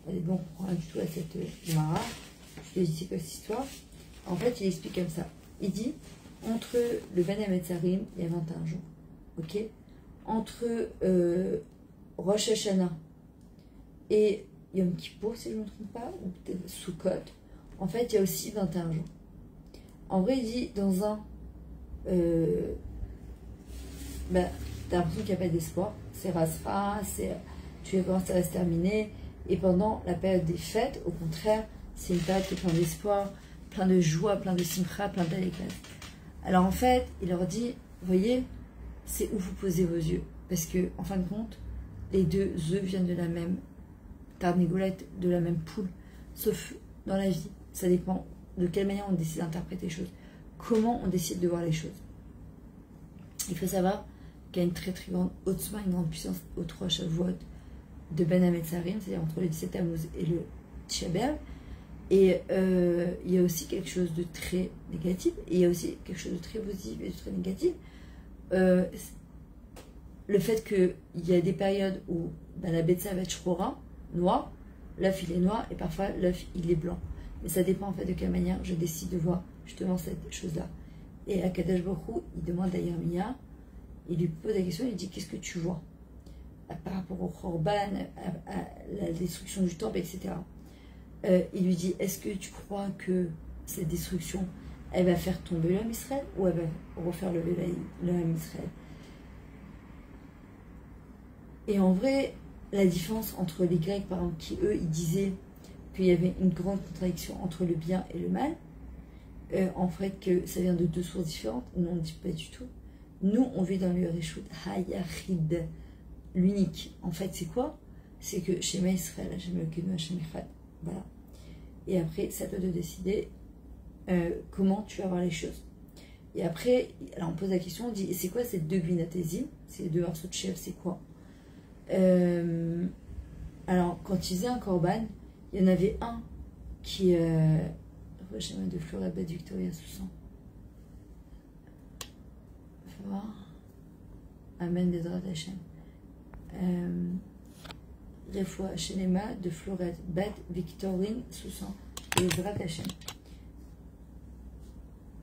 Speaker 1: Elle est bon, on prend un du tout à cette mara. Je te dis c'est quoi cette histoire. En fait, il explique comme ça. Il dit, entre le Ben Hametzarim, il y a 21 jours. Ok? Entre Rosh Hashanah et Yom Kippour, si je ne me trompe pas, ou peut-être Sukkot, en fait, il y a aussi 21 jours. En vrai, il dit, dans un... t'as l'impression qu'il n'y a pas d'espoir. C'est Rasra, tu commences à se terminer. Et pendant la période des fêtes, au contraire, c'est une période qui est pleine d'espoir, plein de joie, plein de simcha, plein d'allégresse. Alors en fait, il leur dit, voyez, c'est où vous posez vos yeux. Parce que, en fin de compte, les deux œufs viennent de la même tarnégolette, de la même poule. Sauf dans la vie, ça dépend de quelle manière on décide d'interpréter les choses. Comment on décide de voir les choses. Il faut savoir qu'il y a une très très grande Otzma, une grande puissance aux 3 Shavuot de Ben Hametzarim, c'est-à-dire entre le 17 Tammuz et le Tisha B'Av. Et il y a aussi quelque chose de très négatif, et il y a aussi quelque chose de très positif et de très négatif. Le fait qu'il y a des périodes où la betza va être shrora, noir, l'œuf il est noir, et parfois l'œuf il est blanc. Mais ça dépend en fait de quelle manière je décide de voir justement cette chose-là. Et Akadosh Baruch Hu, il demande à Yermia, il lui pose la question, il dit qu'est-ce que tu vois par rapport au Khorban, à la destruction du temple, etc. Il lui dit, est-ce que tu crois que cette destruction, elle va faire tomber l'homme Israël ou elle va refaire lever l'homme Israël? Et en vrai, la différence entre les Grecs, par exemple, qui eux, ils disaient qu'il y avait une grande contradiction entre le bien et le mal, en fait, que ça vient de 2 sources différentes. Nous, on ne dit pas du tout. Nous, on vit dans le Reshut Hayachid, l'unique. En fait, c'est quoi? C'est que Shema Israël, Hashem Elokeinu, Hashem Echad. Voilà. Et après, ça peut te décider comment tu vas voir les choses. Et après, alors on pose la question, on dit, c'est quoi ces 2 Gvinatésim? Ces 2 morceaux de chèvre, c'est quoi? Alors, quand ils faisaient un korban, il y en avait un qui... Schéma de Florabet Victoria Soussan. Faut voir. Amen Bezrat Hashem. Refoua Shenema de Floret Bet Victorine Soussan. Bezrat Hashem.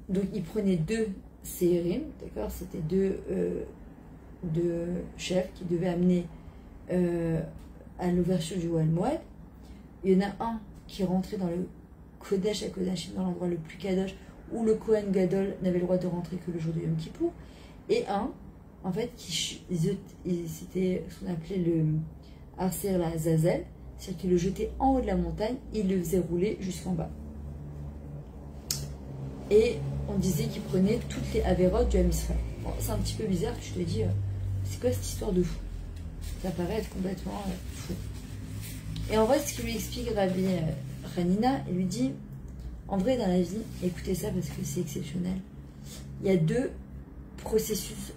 Speaker 1: Donc, ils prenaient 2 sérim, d'accord? C'était 2 chefs qui devaient amener à l'ouverture du Ohel Moed. Il y en a un qui rentrait dans le Kodesh à Kodashim, dans l'endroit le plus Kadosh, où le Kohen Gadol n'avait le droit de rentrer que le jour de Yom Kippour, et un, en fait, c'était ce qu'on appelait le Arser la Zazel, c'est-à-dire qu'il le jetait en haut de la montagne, il le faisait rouler jusqu'en bas. Et on disait qu'il prenait toutes les Averot du Ham Israël. Bon, c'est un petit peu bizarre, tu te dis, c'est quoi cette histoire de fou? Ça paraît être complètement fou. Et en vrai, ce qu'il lui explique Rabbi Hanina, il lui dit, en vrai, dans la vie, écoutez ça parce que c'est exceptionnel, il y a 2 processus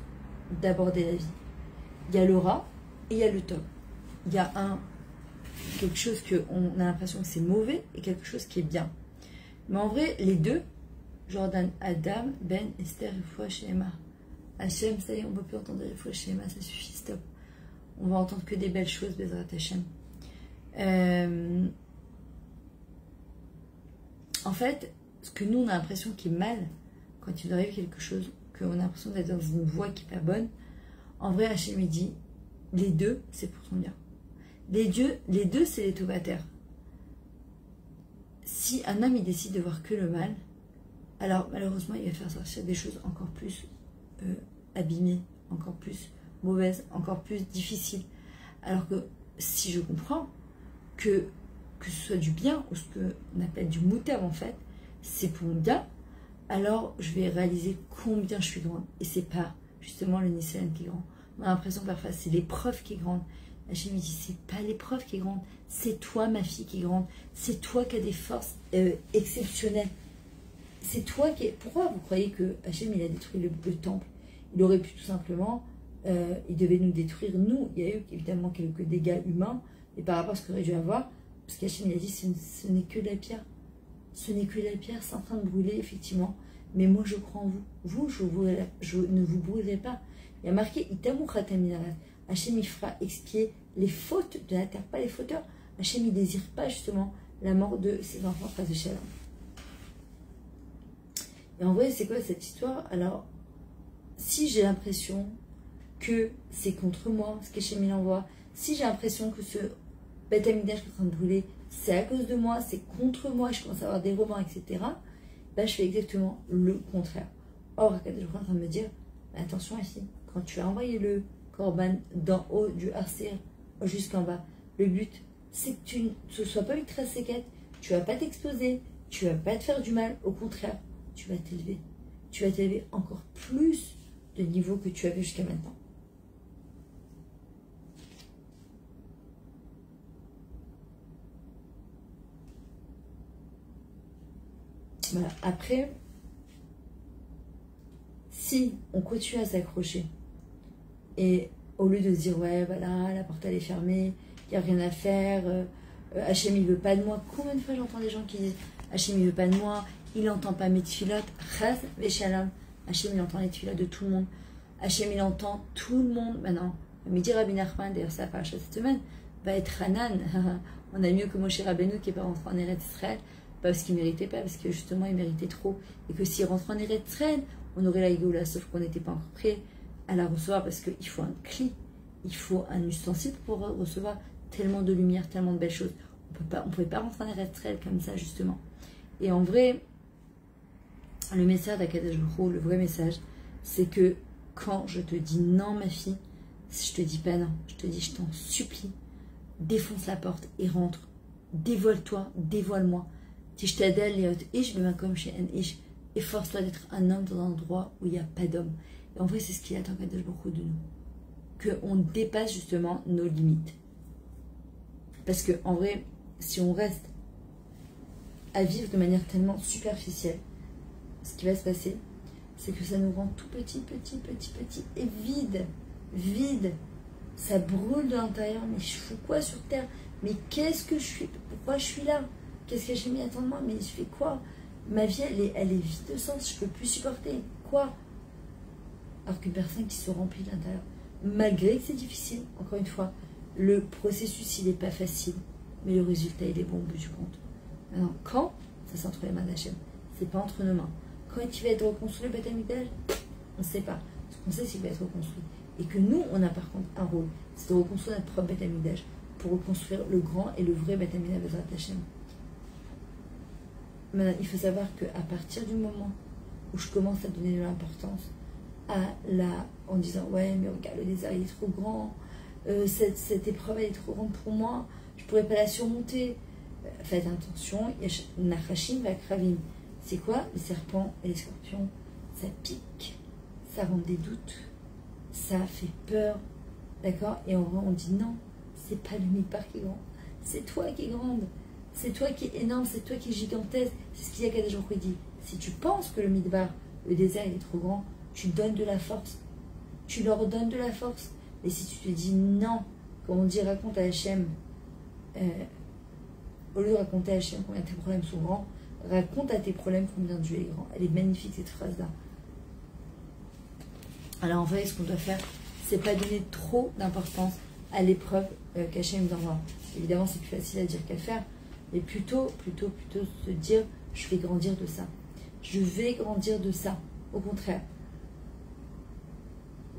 Speaker 1: d'aborder la vie. Il y a le Ra et il y a le Tov. Il y a quelque chose qu'on a l'impression que c'est mauvais et quelque chose qui est bien. Mais en vrai, les 2, Jordan, Adam, Ben, Esther, Refoua, Shema. Hachem, ça y est, on ne peut plus entendre Refoua, Shema, ça suffit, stop. On va entendre que des belles choses, Bezrat Hashem. En fait, ce que nous on a l'impression qui est mal, quand il nous arrive quelque chose, qu'on a l'impression d'être dans une voie qui n'est pas bonne, en vrai, Hachem il dit, les 2, c'est pour ton bien. Les 2, c'est les tovataires. Si un homme il décide de voir que le mal, alors malheureusement il va faire sortir des choses encore plus abîmées, encore plus mauvaises, encore plus difficiles. Alors que si je comprends que ce soit du bien ou ce qu'on appelle du moutab en fait, c'est pour mon bien, alors je vais réaliser combien je suis grande. Et c'est pas justement le Nissan qui est grand. On a l'impression que parfois c'est l'épreuve qui est grande. Hachem me dit, c'est pas l'épreuve qui est grande, c'est toi ma fille qui est grande, c'est toi qui as des forces exceptionnelles. C'est toi qui est... Pourquoi vous croyez que Hachem il a détruit le temple? Il aurait pu tout simplement, il devait nous détruire nous. Il y a eu évidemment quelques dégâts humains, et par rapport à ce qu'il aurait dû avoir, parce qu'Hachem il a dit, ce n'est que de la pierre. Ce n'est que de la pierre, c'est en train de brûler effectivement, mais moi je crois en vous. Vous, je ne vous brûlerai pas. Il y a marqué, Itamu Khataminarat. Hachem il fera expier les fautes de la terre, pas les fauteurs. Hachem il désire pas justement la mort de ses enfants face de Shalom. Et en vrai, c'est quoi cette histoire? Alors, si j'ai l'impression que c'est contre moi, ce qu'Hachem il envoie, si j'ai l'impression que ce Beth Amikdash qui est en train de brûler, c'est à cause de moi, c'est contre moi, je commence à avoir des romans, etc., ben, je fais exactement le contraire. Or, Akadosh est en train de me dire, attention ici, quand tu as envoyé le Korban d'en haut du Arser jusqu'en bas, le but, c'est que tu ne sois pas ultra séquette, tu ne vas pas t'exposer, tu ne vas pas te faire du mal, au contraire, tu vas t'élever. Tu vas t'élever encore plus de niveau que tu avais jusqu'à maintenant. Voilà. Après, si on continue à s'accrocher, et au lieu de se dire, ouais, voilà, la porte elle est fermée, il n'y a rien à faire, Hachem il veut pas de moi. Combien de fois j'entends des gens qui disent, Hachem il veut pas de moi, il n'entend pas mes tfilotes, Chaz Veshalom, Hachem il entend les tfilotes de tout le monde, Hachem il entend tout le monde. Maintenant, Midi Rabbi Nachman, d'ailleurs ça part cette semaine, va être Hanan. On a mieux que Moshe Rabbeinu qui n'est pas rentré en Eretz Israël, pas parce qu'il ne méritait pas, parce que justement il méritait trop, et que s'il rentre en Eretz Israël, on aurait la Géoula, sauf qu'on n'était pas encore prêt à la recevoir, parce qu'il faut un cli, il faut un ustensile pour recevoir tellement de lumière, tellement de belles choses. On ne pouvait pas rentrer en Eretz Israël comme ça, justement. Et en vrai, le message d'Akadosh Baruch Hu, le vrai message, c'est que quand je te dis non, ma fille, je te dis pas non, je te dis je t'en supplie, défonce la porte et rentre, dévoile-toi, dévoile-moi. Efforce-toi d'être un homme dans un endroit où il n'y a pas d'homme. Et en vrai, c'est ce qu'il attend Akadosh Baruch Hu de nous. Qu'on dépasse justement nos limites. Parce que en vrai, si on reste à vivre de manière tellement superficielle, ce qui va se passer, c'est que ça nous rend tout petit, petit, petit, petit et vide. Vide. Ça brûle de l'intérieur. Mais je fous quoi sur terre? Mais qu'est-ce que je suis? Pourquoi je suis là? Qu'est-ce que j'ai mis à attendre de moi? Mais je fais quoi? Ma vie, elle est vide de sens. Je ne peux plus supporter. Quoi? Alors qu'une personne qui se remplit de l'intérieur, malgré que c'est difficile, encore une fois, le processus, il n'est pas facile, mais le résultat, il est bon au bout du compte. Maintenant, quand? Ça, c'est entre les mains d'Hachem. C'est pas entre nos mains. Quand il va être reconstruit, le Beth Amikdash, on ne sait pas. Ce qu'on sait, c'est qu'il va être reconstruit. Et que nous, on a par contre un rôle, c'est de reconstruire notre propre Beth Amikdash pour reconstruire le grand et le vrai Beth Amikdash de Hachem. Maintenant, il faut savoir qu'à partir du moment où je commence à donner de l'importance en disant ouais mais regarde le désert il est trop grand, cette épreuve elle est trop grande pour moi, je pourrais pas la surmonter, faites attention, Nachashim va Kravim, c'est quoi? Les serpents et les scorpions, ça pique, ça rend des doutes, ça fait peur, d'accord? Et en vrai on dit non, c'est pas le Midbar qui est grand, c'est toi qui es grande, c'est toi qui es énorme, c'est toi qui es gigantesque. C'est ce qu'il y a qu'à des gens qui disent. Si tu penses que le Midbar, le désert, il est trop grand, tu donnes de la force. Tu leur donnes de la force. Et si tu te dis non, comme on dit, raconte à Hachem, au lieu de raconter à Hachem combien tes problèmes sont grands, raconte à tes problèmes combien Dieu est grand. Elle est magnifique cette phrase-là. Alors en fait, ce qu'on doit faire, c'est pas donner trop d'importance à l'épreuve qu'Hachem nous envoie. Évidemment, c'est plus facile à dire qu'à faire. Mais plutôt se dire, je vais grandir de ça. Je vais grandir de ça. Au contraire.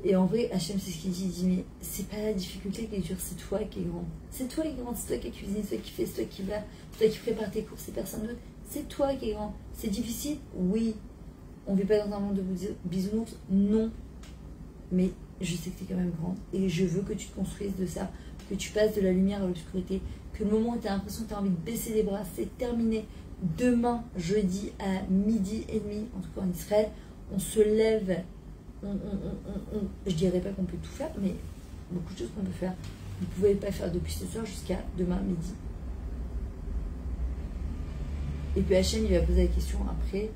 Speaker 1: Et en vrai, Hachem, c'est ce qu'il dit. Il dit, mais c'est pas la difficulté qui est dure, c'est toi qui es grande. C'est toi qui es grande, c'est toi qui cuisine, c'est toi qui fais, c'est toi qui va, c'est toi qui prépare tes courses, c'est personne d'autre. C'est toi qui es grand. C'est difficile? Oui. On ne vit pas dans un monde de bisounours? Non. Mais je sais que tu es quand même grande. Et je veux que tu te construises de ça. Que tu passes de la lumière à l'obscurité. Que le moment où tu as l'impression que tu as envie de baisser les bras, c'est terminé. Demain, jeudi, à 12h30, en tout cas en Israël, on se lève. Je dirais pas qu'on peut tout faire, mais beaucoup de choses qu'on peut faire. Vous ne pouvez pas faire depuis ce soir jusqu'à demain midi. Et puis Hachem, il va poser la question après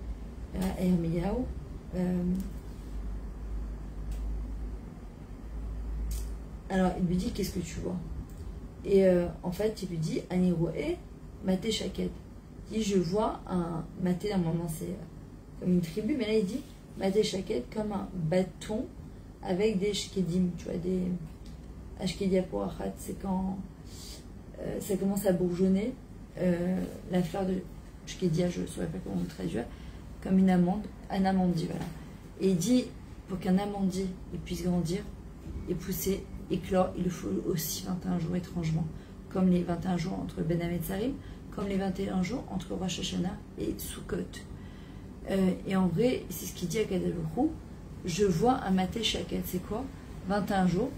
Speaker 1: à Hermiyahu. Alors, il lui dit, qu'est-ce que tu vois? Et en fait, il lui dit, Aniroé, Maté Shaket. Il dit, je vois un Maté, normalement c'est comme une tribu, mais là il dit, Maté Shaket, comme un bâton avec des shkedim, tu vois, des ashkedia pour achat, c'est quand ça commence à bourgeonner, la fleur de shkedia, je ne saurais pas comment le traduire, comme une amande, un amandier, voilà. Et il dit, pour qu'un amandier il puisse grandir et pousser, éclore, il lui faut aussi 21 jours étrangement, comme les 21 jours entre Ben Hametzarim, comme les 21 jours entre Rosh Hashanah et Sukkot. Et en vrai, c'est ce qu'il dit à Akadosh Baruch Hu, je vois un maté shaket, c'est quoi? 21 jours.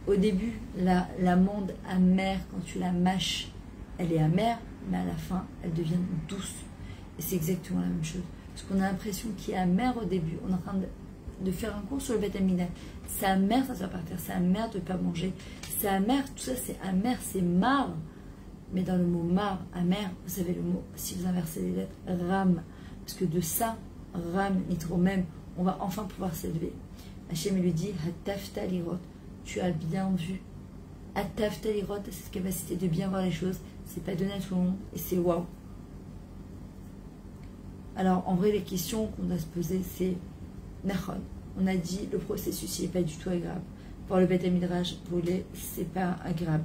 Speaker 1: Au début, l'amande amère, quand tu la mâches, elle est amère, mais à la fin, elle devient douce. Et c'est exactement la même chose. Parce qu'on a l'impression qu'il est amer au début. On est en train de faire un cours sur le Beth Amikdash. C'est amer, ça va partir. C'est amer de ne pas manger. C'est amer, tout ça, c'est amer, c'est marre. Mais dans le mot mar, amer, vous savez le mot, si vous inversez les lettres, ram, parce que de ça, ram, nitro même, on va enfin pouvoir s'élever. Hachem lui dit, hatafta lirot, tu as bien vu. Hatafta lirot, c'est cette capacité de bien voir les choses, c'est pas donné à tout le monde, et c'est waouh. Alors en vrai, les questions qu'on doit se poser, c'est Nachon. On a dit le processus il n'est pas du tout agréable. Pour le Beth Midrash brûlé, c'est pas agréable.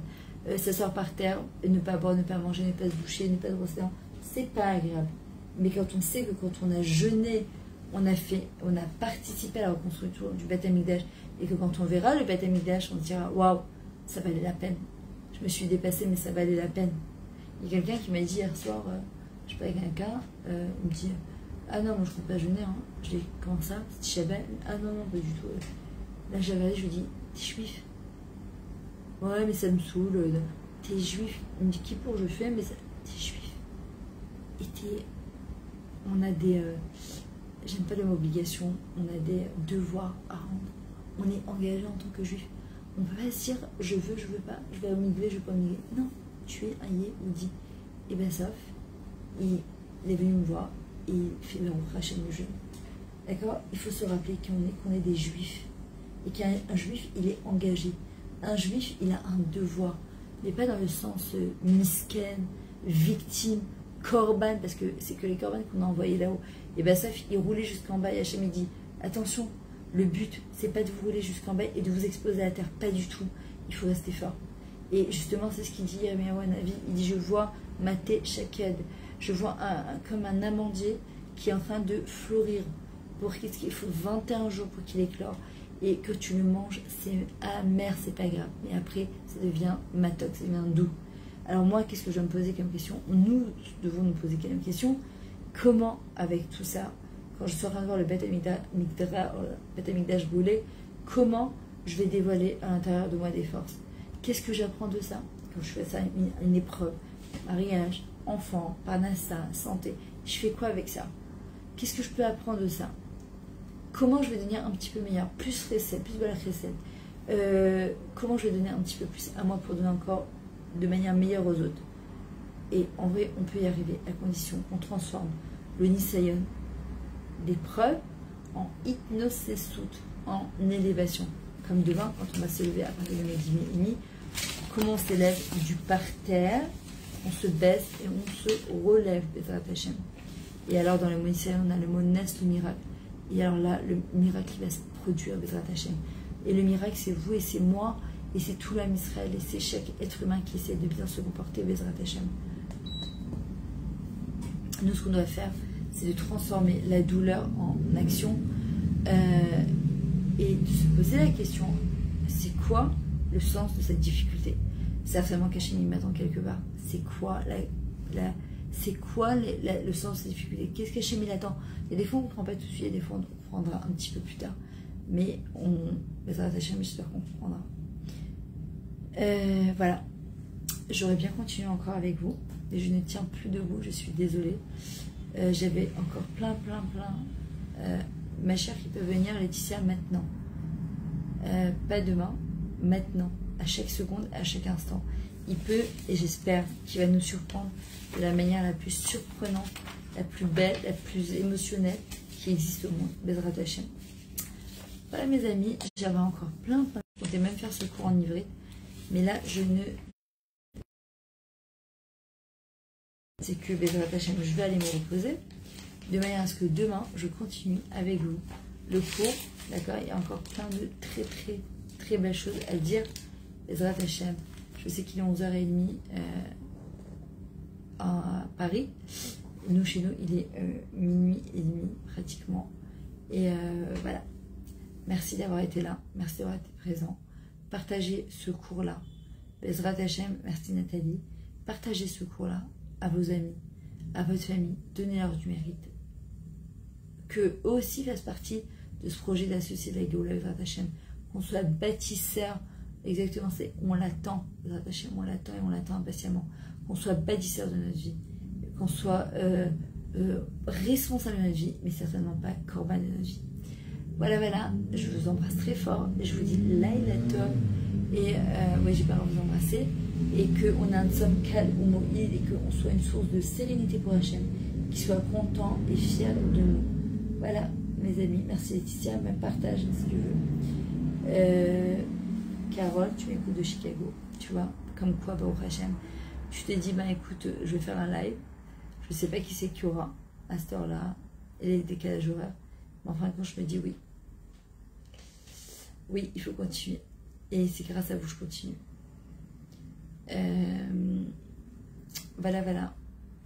Speaker 1: S'asseoir par terre, ne pas boire, ne pas manger, ne pas se boucher, ne pas se brosser les dents, c'est pas agréable. Mais quand on sait que quand on a jeûné, on a participé à la reconstruction du Beth Mikdash, et que quand on verra le Beth Mikdash, on se dira waouh, ça valait la peine. Je me suis dépassée, mais ça valait la peine. Il y a quelqu'un qui m'a dit hier soir, je sais pas, quelqu'un, il me dit ah non, moi je ne compte pas jeûner. Hein. Je dis comment ça? C'est Shabbat? Ah non, non, pas du tout. Là j'ai regardé, je lui dis t'es juif? Ouais, mais ça me saoule. T'es juif? Il me dit qui pour je fais, mais t'es juif. Et on a des. J'aime pas le mot obligation, on a des devoirs à rendre. On est engagé en tant que juif. On peut pas se dire je veux pas, je vais migrer, je vais pas migrer. Non, tu es un Yehudi. Et ben sauf, il est venu me voir. Et il fait le rachat le jeûne. D'accord? Il faut se rappeler qu'on est des juifs. Et qu'un juif, il est engagé. Un juif, il a un devoir. Mais pas dans le sens misken, victime, korban, parce que c'est que les korban qu'on a envoyés là-haut. Et bien ça, il roulait jusqu'en bas. Et Hachem, il dit attention, le but, c'est pas de vous rouler jusqu'en bas et de vous exposer à la terre. Pas du tout. Il faut rester fort. Et justement, c'est ce qu'il dit Yirmiyahu Hanavi. Il dit je vois maté shaked. Je vois comme un amandier qui est en train de fleurir. Pour qu'il faut 21 jours pour qu'il éclore. Et que tu le manges, c'est amer, c'est pas grave. Mais après, ça devient matok, ça devient doux. Alors moi, qu'est-ce que je vais me poser comme question? Nous devons nous poser comme question. Comment, avec tout ça, quand je serai voir le Beth Mikdash brûlé, comment je vais dévoiler à l'intérieur de moi des forces? Qu'est-ce que j'apprends de ça? Quand je fais ça, une épreuve, mariage, enfant, parnassa, santé, je fais quoi avec ça? Qu'est-ce que je peux apprendre de ça? Comment je vais devenir un petit peu meilleur? Plus recette, plus balak recette. Comment je vais donner un petit peu plus à moi pour donner encore de manière meilleure aux autres? Et en vrai, on peut y arriver à condition qu'on transforme le Nisayon d'épreuve en hypnosesut, en élévation. Comme demain, quand on va se lever à partir de midi et demi, comment on s'élève du parterre, on se baisse et on se relève, Bezrat Hashem. Et alors dans le mot Nisayon, on a le mot Nes, le miracle. Et alors là, le miracle il va se produire, Bezrat Hashem. Et le miracle, c'est vous et c'est moi, et c'est tout l'âme Israël, et c'est chaque être humain qui essaie de bien se comporter, Bezrat Hashem. Nous, ce qu'on doit faire, c'est de transformer la douleur en action et de se poser la question, c'est quoi le sens de cette difficulté? Certainement qu'Hachem m'attend quelque part. C'est quoi le sens de cette difficulté? Qu'est-ce qu'Hachem attend? Il y a des fois on ne comprend pas tout de suite, il y a des fois on comprendra un petit peu plus tard. Mais j'espère qu'on comprendra. Voilà. J'aurais bien continué encore avec vous, mais je ne tiens plus debout, je suis désolée. J'avais encore plein. Ma chère qui peut venir, Laetitia, maintenant. Pas demain, maintenant, à chaque seconde, à chaque instant. Il peut, et j'espère qu'il va nous surprendre de la manière la plus surprenante, la plus belle, la plus émotionnelle qui existe au monde. Bezrat Hashem. Voilà mes amis, j'avais encore plein. Je comptais même faire ce cours en ivry, mais là je ne... C'est que Bezrat Hashem, je vais aller me reposer, de manière à ce que demain je continue avec vous le cours, d'accord? Il y a encore plein de très belles choses à dire. Bezrat Hashem, je sais qu'il est 11h30 à Paris. Nous, chez nous, il est minuit et demi pratiquement. Et voilà. Merci d'avoir été là. Merci d'avoir été présent. Partagez ce cours-là. Bezrat Hashem, merci Nathalie. Partagez ce cours-là à vos amis, à votre famille. Donnez-leur du mérite. Qu'eux aussi fassent partie de ce projet d'associer de la Géoula Bezrat Hashem. Qu'on soit bâtisseur. Exactement, c'est on l'attend. Bezrat Hashem, on l'attend et on l'attend impatiemment. Qu'on soit bâtisseur de notre vie. Qu'on soit responsable de notre vie, mais certainement pas corban de notre vie. Voilà, voilà, je vous embrasse très fort. Je vous dis Laila Tov. Et ouais, j'ai pas envie de vous embrasser. Et qu'on a un somme calme ou moïd et qu'on soit une source de sérénité pour Hachem, qui soit content et fier de nous. Voilà, mes amis. Merci Laetitia. Même partage si tu veux. Carole, tu m'écoutes de Chicago. Tu vois, comme quoi, bah, au Hachem. Tu t'es dit, bah écoute, je vais faire un live. Je sais pas qui c'est qu'il y aura à cette heure-là. Et les décalages horaires. Mais enfin, quand je me dis oui. Oui, il faut continuer. Et c'est grâce à vous que je continue. Voilà, voilà.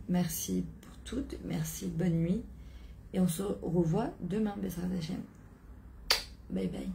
Speaker 1: Merci pour toutes. Merci, bonne nuit. Et on se revoit demain, Besrat Hachem. Bye bye.